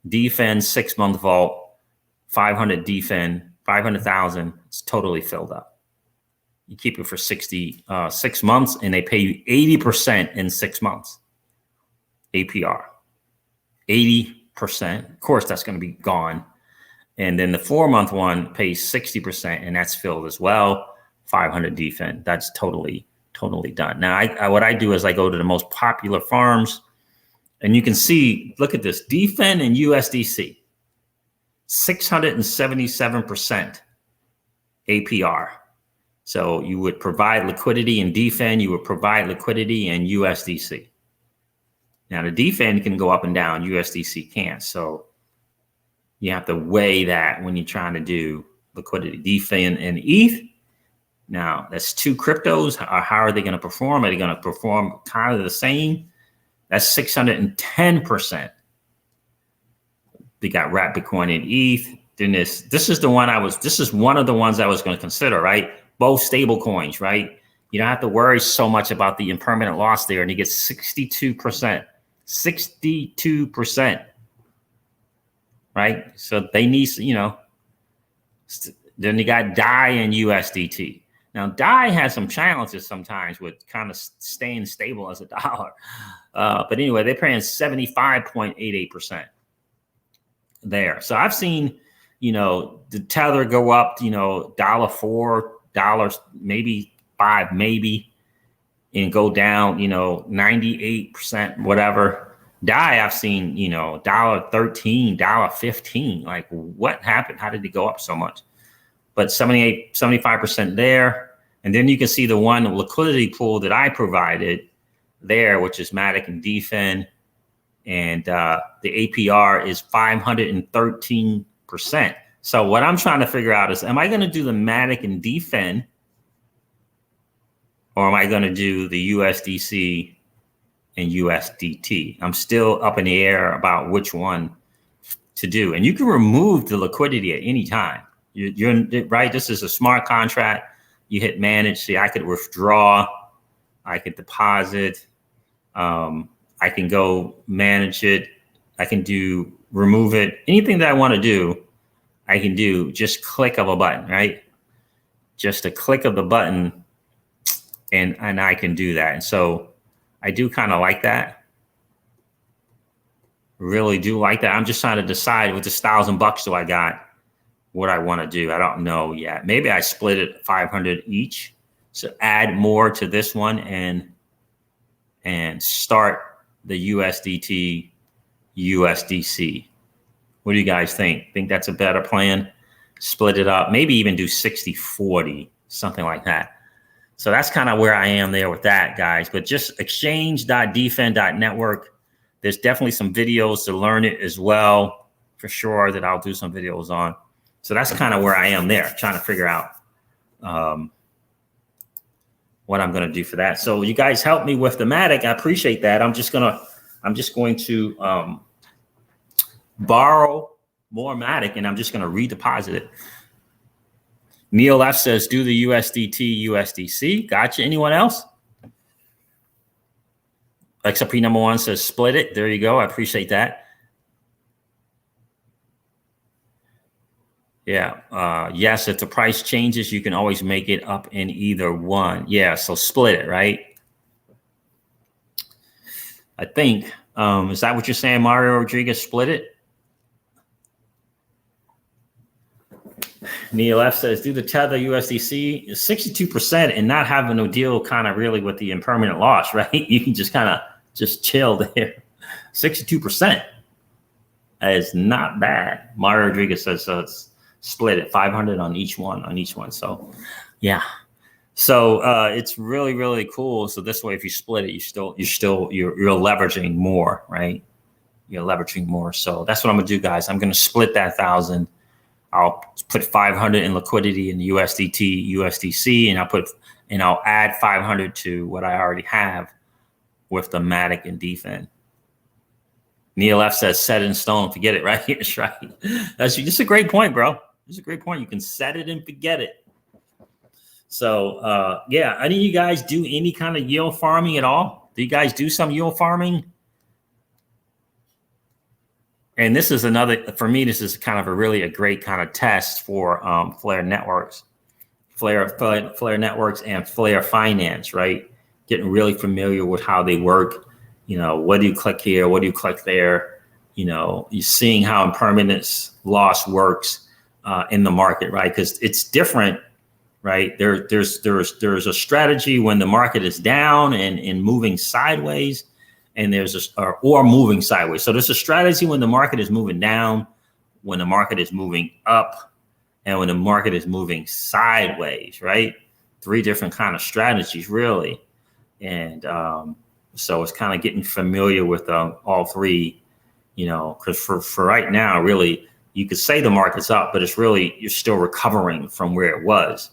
Dfyn 6-month vault, 500 Dfyn, 500,000. It's totally filled up. You keep it for 6 months, and they pay you 80% in 6 months. APR, 80%. Of course, that's going to be gone. And then the 4-month one pays 60%, and that's filled as well. 500 Dfyn. That's totally done. Now, what I do is I go to the most popular farms, and you can see, look at this, Dfyn and USDC, 677% APR. So you would provide liquidity in Dfyn, you would provide liquidity in USDC. Now the Dfyn can go up and down, USDC can't. So you have to weigh that when you're trying to do liquidity. Dfyn and ETH. Now that's 2 cryptos. How are they going to perform? Are they going to perform kind of the same? That's 610%. They got wrapped Bitcoin and ETH. Then this is one of the ones I was going to consider, right? Both stable coins, right? You don't have to worry so much about the impermanent loss there, and you get 62%. 62%. Right? So they need, then you got DAI and USDT. Now, DAI has some challenges sometimes with kind of staying stable as a dollar. But anyway, they're paying 75.88% there. So I've seen, the Tether go up, $4, maybe $5, maybe, and go down, 98%, whatever. DAI, I've seen, $13, $15. Like, what happened? How did it go up so much? But 75% there. And then you can see the one liquidity pool that I provided there, which is Matic and Dfyn. And the APR is 513%. So what I'm trying to figure out is, am I going to do the Matic and Dfyn, or am I going to do the USDC and USDT? I'm still up in the air about which one to do. And you can remove the liquidity at any time. You're right. This is a smart contract. You hit manage. See, I could withdraw. I could deposit. I can go manage it. I can do remove it. Anything that I want to do, I can do just click of a button, right? Just a click of the button, and I can do that. And so I do kind of like that. Really do like that. I'm just trying to decide with this $1,000 do I got what I want to do. I don't know yet. Maybe I split it 500 each. So add more to this one and start the USDT, USDC. What do you guys think? Think that's a better plan? Split it up, maybe even do 60-40, something like that. So that's kind of where I am there with that, guys. But just exchange.dfyn.network. There's definitely some videos to learn it as well, for sure, that I'll do some videos on. So that's kind of where I am there, trying to figure out what I'm going to do for that. So you guys help me with the Matic. I appreciate that. I'm just going to borrow more Matic, and I'm just going to redeposit it. Neil F says, do the USDT, USDC. Gotcha. Anyone else? XRP number 1 says, split it. There you go. I appreciate that. Yeah. Yes, if the price changes, you can always make it up in either one. Yeah. So split it, right? I think. Is that what you're saying, Mario Rodriguez? Split it? Neil F says, do the Tether USDC 62% and not having no deal kind of really with the impermanent loss, right? You can just kind of just chill there. 62% is not bad. Mario Rodriguez says, so it's split it 500 on each one. So yeah. So it's really, really cool. So this way, if you split it, you're leveraging more, right? You're leveraging more. So that's what I'm gonna do, guys. I'm gonna split that 1,000. I'll put 500 in liquidity in the USDT, USDC, and I'll add 500 to what I already have with the Matic and Dfyn. Neil F says, set it in stone, forget it, right? That's right. That's just a great point, bro. It's a great point. You can set it and forget it. So yeah, any of you guys do any kind of yield farming at all? Do you guys do some yield farming? And this is another, for me, this is kind of a great kind of test for Flare Networks, Flare Networks and Flare Finance, right? Getting really familiar with how they work. You know, what do you click here? What do you click there? You know, you're seeing how impermanence loss works in the market, right? Because it's different, right? There's a strategy when the market is down and moving sideways. And there's or moving sideways. So there's a strategy when the market is moving down, when the market is moving up, and when the market is moving sideways, right? 3 different kind of strategies, really. And so it's kind of getting familiar with all 3, you know, because for right now, really, you could say the market's up, but it's really, you're still recovering from where it was.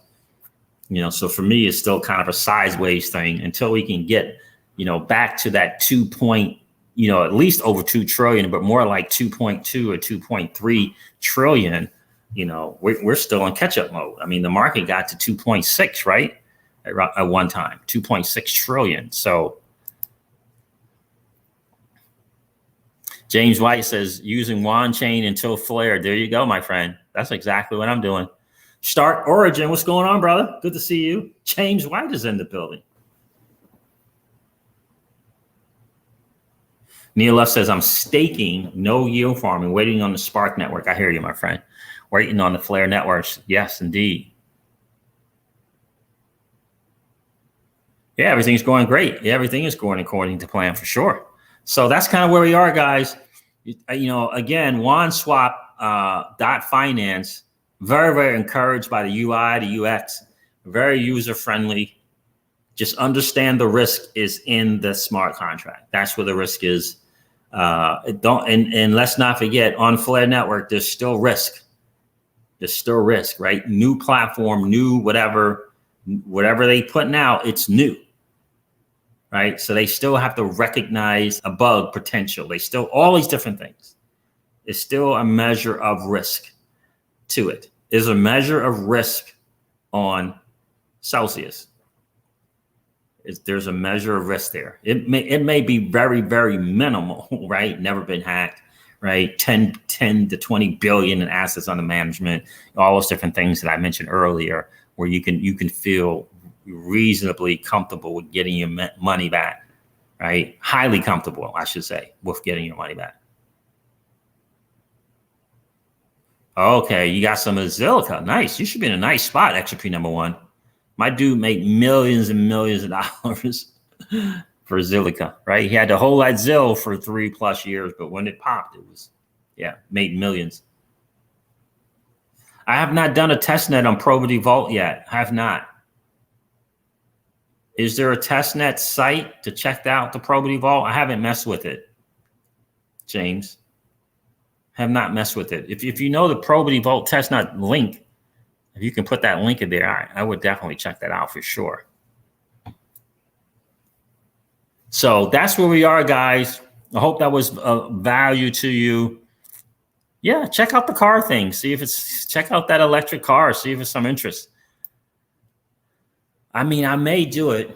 You know, so for me, it's still kind of a sideways thing until we can get, you know, back to that 2 point, you know, at least over 2 trillion, but more like 2.2 or 2.3 trillion. You know, we're still in catch up mode. I mean, the market got to 2.6, right? At one time, 2.6 trillion. So James White says, using Wand chain until Flare. There you go, my friend. That's exactly what I'm doing. Start Origin. What's going on, brother? Good to see you. James White is in the building. Neil F says, I'm staking, no yield farming, waiting on the Spark network. I hear you, my friend. Waiting on the Flare networks. Yes, indeed. Yeah, everything's going great. Yeah, everything is going according to plan for sure. So that's kind of where we are, guys. You know, again, WandSwap.finance, very, very encouraged by the UI, the UX, very user-friendly. Just understand the risk is in the smart contract. That's where the risk is. And let's not forget, on Flare Network, there's still risk. There's still risk, right? New platform, new whatever they putting out, it's new, right? So they still have to recognize a bug potential. They still, all these different things. It's still a measure of risk to it. There's a measure of risk on Celsius. There's a measure of risk there. It may be very, very minimal, right? Never been hacked, right? 10 to 20 billion in assets under management, all those different things that I mentioned earlier, where you can feel reasonably comfortable with getting your money back, right? Highly comfortable, I should say, with getting your money back. Okay, you got some of Zilliqa. Nice. You should be in a nice spot, XRP number one. My dude made millions and millions of dollars for Zilliqa, right? He had to hold that Zill for 3+ years, but when it popped, it was, yeah, made millions. I have not done a testnet on Probity Vault yet. I have not. Is there a testnet site to check out the Probity Vault? I haven't messed with it, James. Have not messed with it. If you know the Probity Vault testnet link, if you can put that link in there, I would definitely check that out for sure. So that's where we are, guys. I hope that was of value to you. Yeah, check out the car thing. See if it's, check out that electric car. See if it's some interest. I mean, I may do it.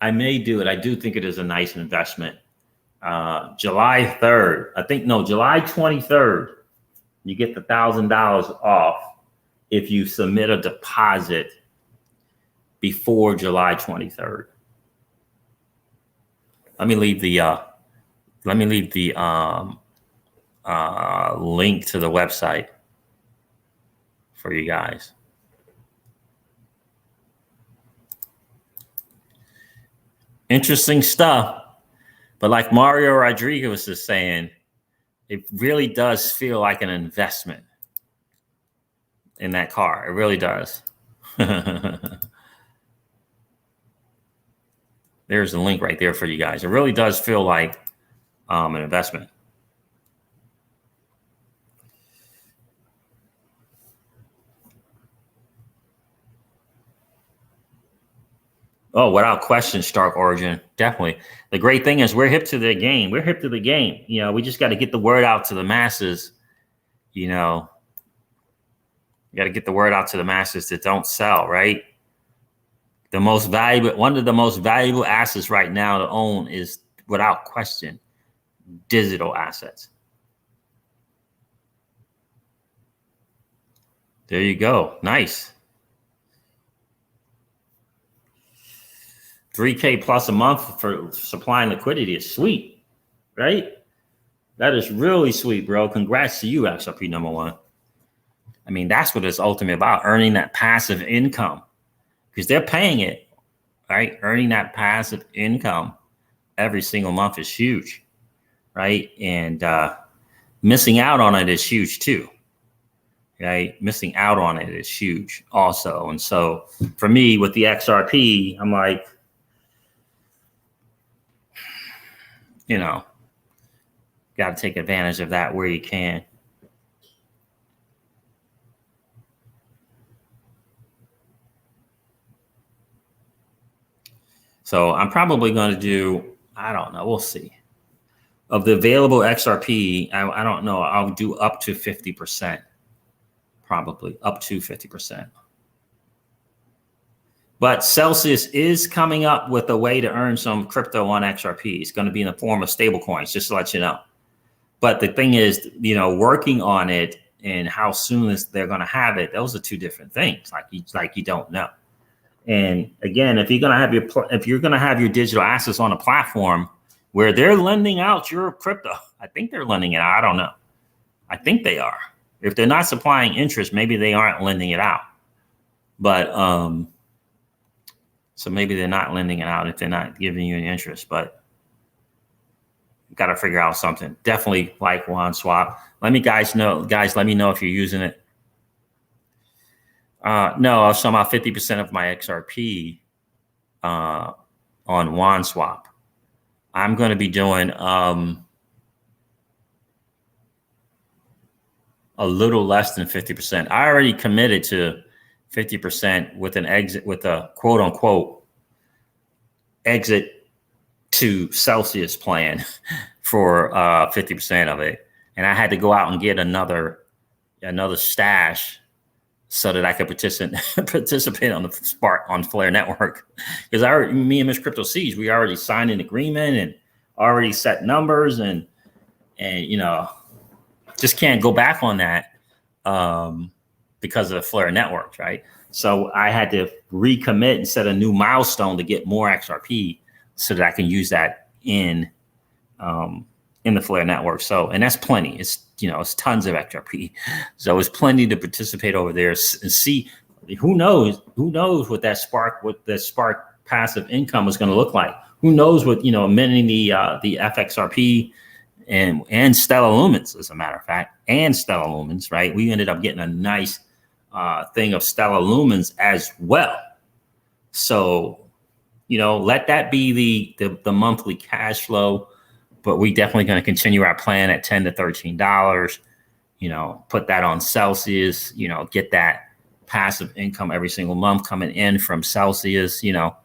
I may do it. I do think it is a nice investment. July 3rd, I think, no, July 23rd, you get the $1,000 off if you submit a deposit before July 23rd. Let me leave the link to the website for you guys. Interesting stuff. But like Mario Rodriguez is saying, it really does feel like an investment in that car. It really does. There's the link right there for you guys. It really does feel like an investment. Oh, without question, Stark Origin, definitely. The great thing is we're hip to the game. We're hip to the game. You know, we just got to get the word out to the masses. You know, you got to get the word out to the masses that don't sell, right? The most valuable, one of the most valuable assets right now to own is, without question, digital assets. There you go. Nice. 3K plus a month for supplying liquidity is sweet, right? That is really sweet, bro. Congrats to you, XRP number one. I mean, that's what it's ultimately about, earning that passive income, because they're paying it, right? Earning that passive income every single month is huge, right? And missing out on it is huge too, right? Missing out on it is huge also. And so for me with the XRP, I'm like, you know, got to take advantage of that where you can. So I'm probably going to do, I don't know, we'll see. Of the available XRP, I don't know, I'll do up to 50%, probably up to 50%. But Celsius is coming up with a way to earn some crypto on XRP. It's going to be in the form of stable coins, just to let you know. But the thing is, you know, working on it and how soon is they're going to have it, those are two different things. Like you don't know. And again, if you're going to have your digital assets on a platform where they're lending out your crypto, I think they're lending it out. I don't know. I think they are. If they're not supplying interest, maybe they aren't lending it out. But so maybe they're not lending it out if they're not giving you an interest. But got to figure out something. Definitely like OneSwap. Let me let me know if you're using it. No, so I'm about 50% of my XRP on OneSwap. I'm going to be doing a little less than 50%. I already committed to 50% with an exit, with a quote unquote exit to Celsius plan for 50% of it. And I had to go out and get another stash so that I could participate on the Flare network. Because me and Miss Crypto Siege, we already signed an agreement and already set numbers, and you know, just can't go back on that because of the Flare networks, right? So I had to recommit and set a new milestone to get more XRP so that I can use that in the Flare network. So, and that's plenty. It's, you know, it's tons of XRP. So it's plenty to participate over there and see. Who knows what that Spark passive income is going to look like. Who knows what, you know, minting the FXRP and Stellar Lumens, as a matter of fact, and Stellar Lumens, right? We ended up getting a nice thing of Stellar Lumens as well. So, you know, let that be the monthly cash flow, but we definitely going to continue our plan at $10 to $13. You know, put that on Celsius. You know, get that passive income every single month coming in from Celsius. You know,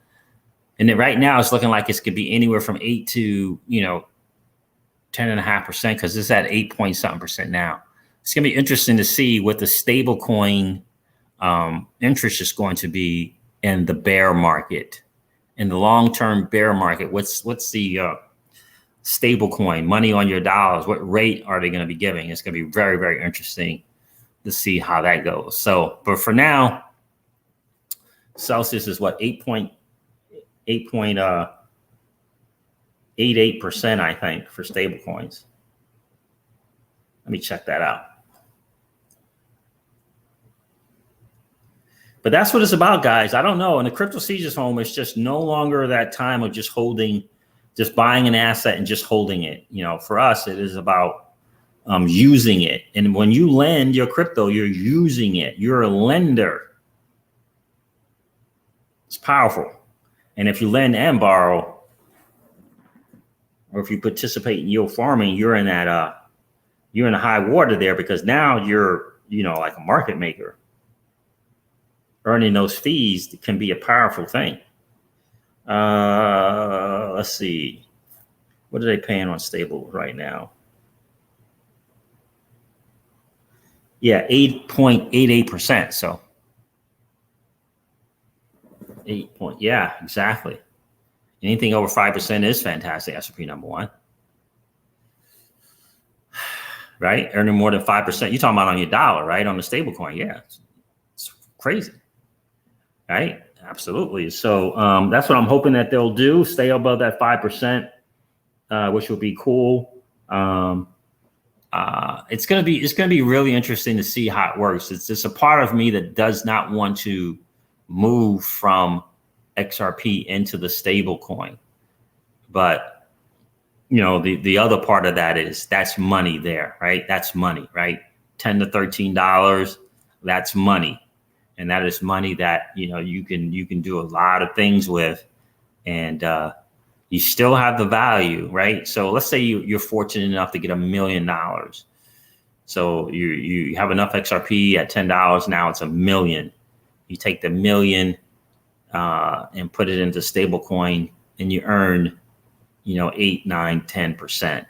and then right now it's looking like it's could be anywhere from 8 to 10.5%, because it's at 8 point something percent now. It's gonna be interesting to see what the stable coin interest is going to be in the bear market, in the long-term bear market. What's the stable coin, money on your dollars? What rate are they going to be giving? It's going to be very, very interesting to see how that goes. So, but for now, Celsius is what, 8.88%, I think, for stable coins. Let me check that out. But that's what it's about, guys. I don't know. In the crypto Sieges home, it's just no longer that time of just buying an asset and just holding it. You know, for us, it is about using it. And when you lend your crypto, you're using it. You're a lender. It's powerful. And if you lend and borrow, or if you participate in yield farming, you're in that you're in the high water there, because now you're, you know, like a market maker. Earning those fees can be a powerful thing. Let's see. What are they paying on stable right now? Yeah, 8.88%. So 8 point. Yeah, exactly. Anything over 5% is fantastic. S&P number one. Right? Earning more than 5%. You're talking about on your dollar, right? On the stable coin. Yeah. It's crazy. Right? Absolutely. So that's what I'm hoping that they'll do. Stay above that 5%, which would be cool. It's gonna be really interesting to see how it works. It's just a part of me that does not want to move from XRP into the stable coin. But you know, the other part of that is that's money there, right? That's money, right? $10 to $13, that's money. And that is money that, you know, you can do a lot of things with, and you still have the value, right? So let's say you're fortunate enough to get $1 million. So you have enough XRP at $10. Now it's $1 million. You take the $1 million and put it into stable coin, and you earn, you know, 8, 9, 10%.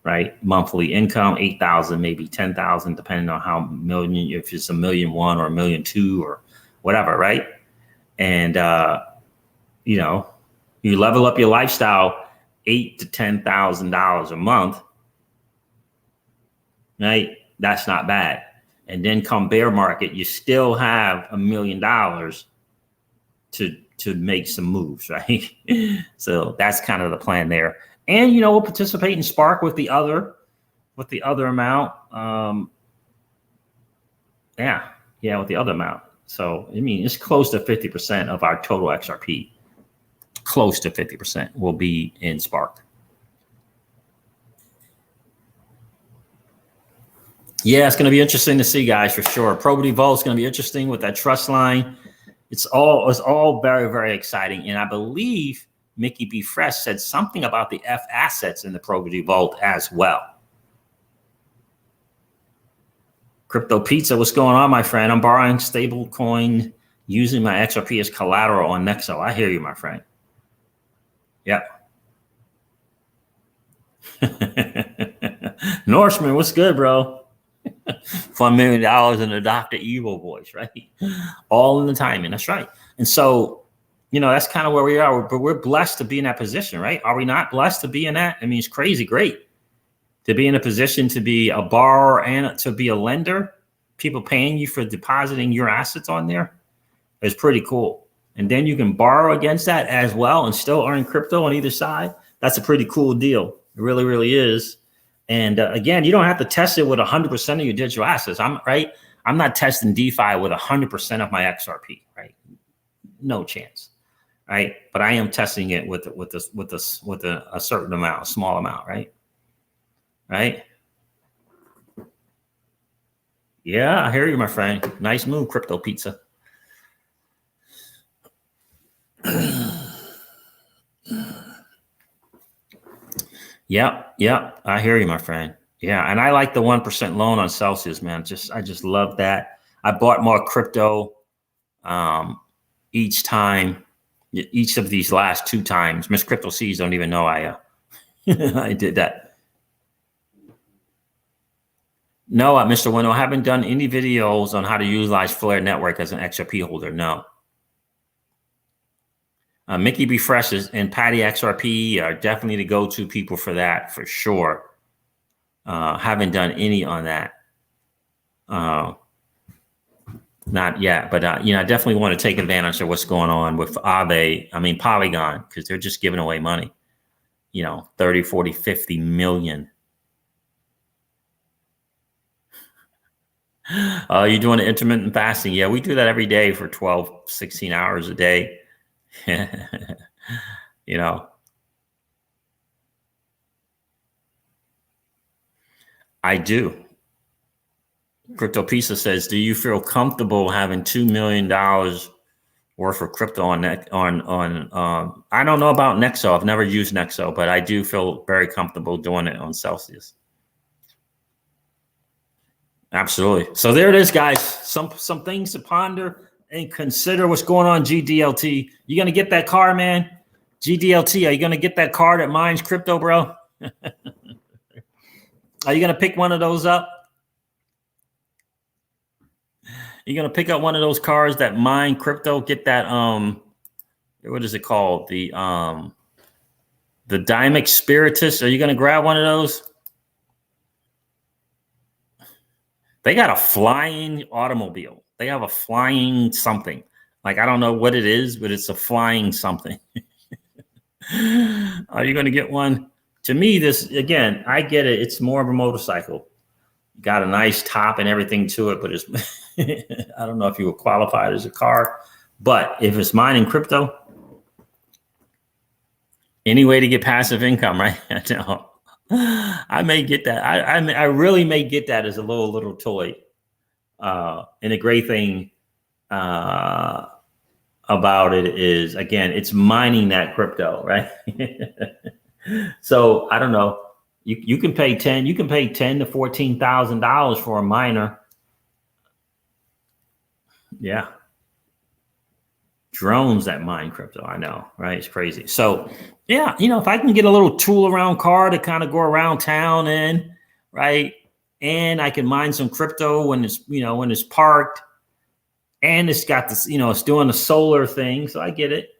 Right? Monthly income, 8,000, maybe 10,000, depending on how million, if it's $1.1 million or $1.2 million or whatever, right? And you know, you level up your lifestyle, $8,000 to $10,000 a month, right? That's not bad. And then come bear market, you still have $1 million to make some moves, right? So that's kind of the plan there. And, you know, we'll participate in Spark with the other amount. Yeah, with the other amount. So, I mean, it's close to 50% of our total XRP. Close to 50% will be in Spark. Yeah, it's going to be interesting to see, guys, for sure. Probity Vault is going to be interesting with that trust line. It's all very, very exciting. And I believe Mickey B. Fresh said something about the F assets in the Probity Vault as well. Crypto Pizza, what's going on, my friend? I'm borrowing stable coin using my XRP as collateral on Nexo. I hear you, my friend. Yep. Norseman, what's good, bro? For $1 million in the Dr. Evil voice, right? All in the timing. That's right. And so, that's kind of where we are. But we're blessed to be in that position, right? Are we not blessed to be in that? I mean, it's crazy great to be in a position to be a borrower and to be a lender. People paying you for depositing your assets on there is pretty cool. And then you can borrow against that as well and still earn crypto on either side. That's a pretty cool deal. It really, really is. And again, you don't have to test it with 100% of your digital assets. I'm not testing DeFi with 100% of my XRP, right? No chance. Right, but I am testing it with a certain amount, a small amount, right? Right? Yeah, I hear you, my friend. Nice move, Crypto Pizza. Yep, I hear you, my friend. Yeah, and I like the 1% loan on Celsius, man. I just love that. I bought more crypto each time. Each of these last 2 times, Miss Crypto C's don't even know I I did that. No, Mr. Winnow, I haven't done any videos on how to utilize Flare Network as an XRP holder. No. Mickey B. Fresh and Patty XRP are definitely the go-to people for that, for sure. Haven't done any on that. Not yet, but I definitely want to take advantage of what's going on with Polygon, because they're just giving away money, 30, 40, 50 million. You're doing the intermittent fasting. Yeah, we do that every day for 12, 16 hours a day. I do. Crypto Pizza says, do you feel comfortable having $2 million worth of crypto on that? I don't know about Nexo. I've never used Nexo, but I do feel very comfortable doing it on Celsius. Absolutely. So there it is, guys. Some things to ponder and consider. What's going on, GDLT? You gonna get that car, man? GDLT, are you gonna get that car that mines crypto, bro? Are you gonna pick one of those up? You're gonna pick up one of those cars that mine crypto, get that what is it called? The Daymak Spiritus. Are you gonna grab one of those? They got a flying automobile. They have a flying something. Like, I don't know what it is, but it's a flying something. Are you gonna get one? To me, this, again, I get it. It's more of a motorcycle. Got a nice top and everything to it, but it's I don't know if you would qualify it as a car, but if it's mining crypto, any way to get passive income, right? I may get that. I really may get that as a little toy. And the great thing about it is, again, it's mining that crypto, right? So I don't know. You can pay $10 to $14,000 for a miner. Yeah. Drones that mine crypto. I know, right? It's crazy. So yeah, if I can get a little tool around car to kind of go around town in, right? And I can mine some crypto when it's parked, and it's got this, it's doing the solar thing. So I get it,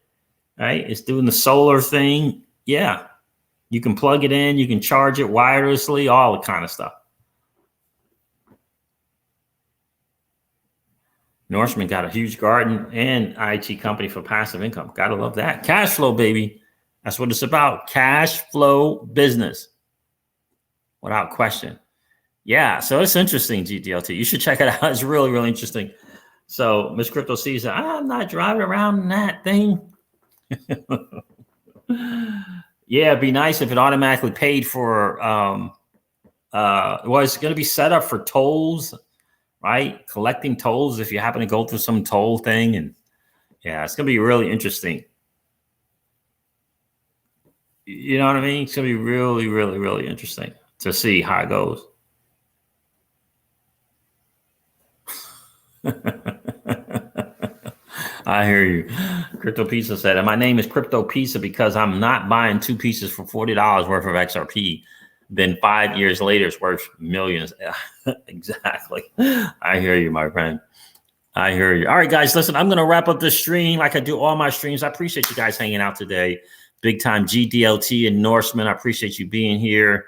right? It's doing the solar thing. Yeah. You can plug it in, you can charge it wirelessly, all the kind of stuff. Norseman got a huge garden and IT company for passive income. Gotta love that. Cash flow, baby. That's what it's about. Cash flow business. Without question. Yeah, so it's interesting, GDLT. You should check it out. It's really, really interesting. So Miss Crypto C said, I'm not driving around in that thing. Yeah, it'd be nice if it automatically paid for, it's going to be set up for tolls, right? Collecting tolls if you happen to go through some toll thing. And yeah, it's going to be really interesting. You know what I mean? It's going to be really, really, really interesting to see how it goes. I hear you. Crypto Pizza said, and my name is Crypto Pizza because I'm not buying 2 pieces for $40 worth of XRP. Then 5 years later, it's worth millions. Exactly. I hear you, my friend. I hear you. All right, guys, listen, I'm going to wrap up this stream like I do all my streams. I appreciate you guys hanging out today. Big time GDLT and Norseman. I appreciate you being here.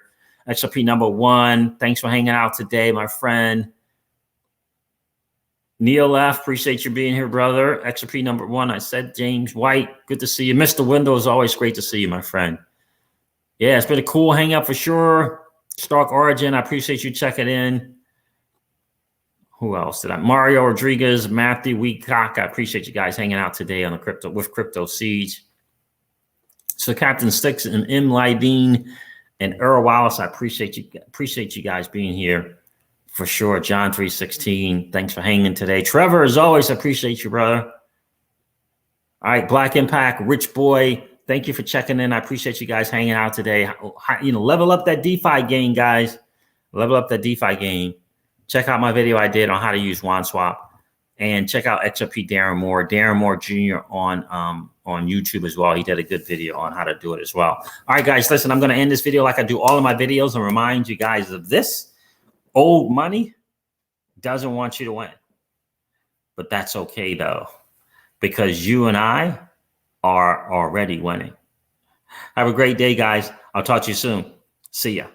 XRP number 1. Thanks for hanging out today, my friend. Neil F. Appreciate you being here, brother. XRP number 1. I said James White. Good to see you. Mr. Windows, always great to see you, my friend. Yeah, it's been a cool hangout for sure. Stark Origin, I appreciate you checking in. Who else did I? Mario Rodriguez, Matthew Weecock. I appreciate you guys hanging out today on the Crypto Siege. So Captain Sticks and M. Lydeen and Earl Wallace, I appreciate you guys being here for sure. John 316, thanks for hanging today. Trevor, as always, I appreciate you, brother. All right, Black Impact, Rich Boy, thank you for checking in. I appreciate you guys hanging out today. You know, level up that DeFi game, guys. Level up that DeFi game. Check out my video I did on how to use WanSwap, and check out XRP Darren Moore Jr. on YouTube as well. He did a good video on how to do it as well. All right, guys, listen, I'm going to end this video like I do all of my videos and remind you guys of this. Old money doesn't want you to win, but that's okay though, because you and I are already winning. Have a great day, guys. I'll talk to you soon. See ya.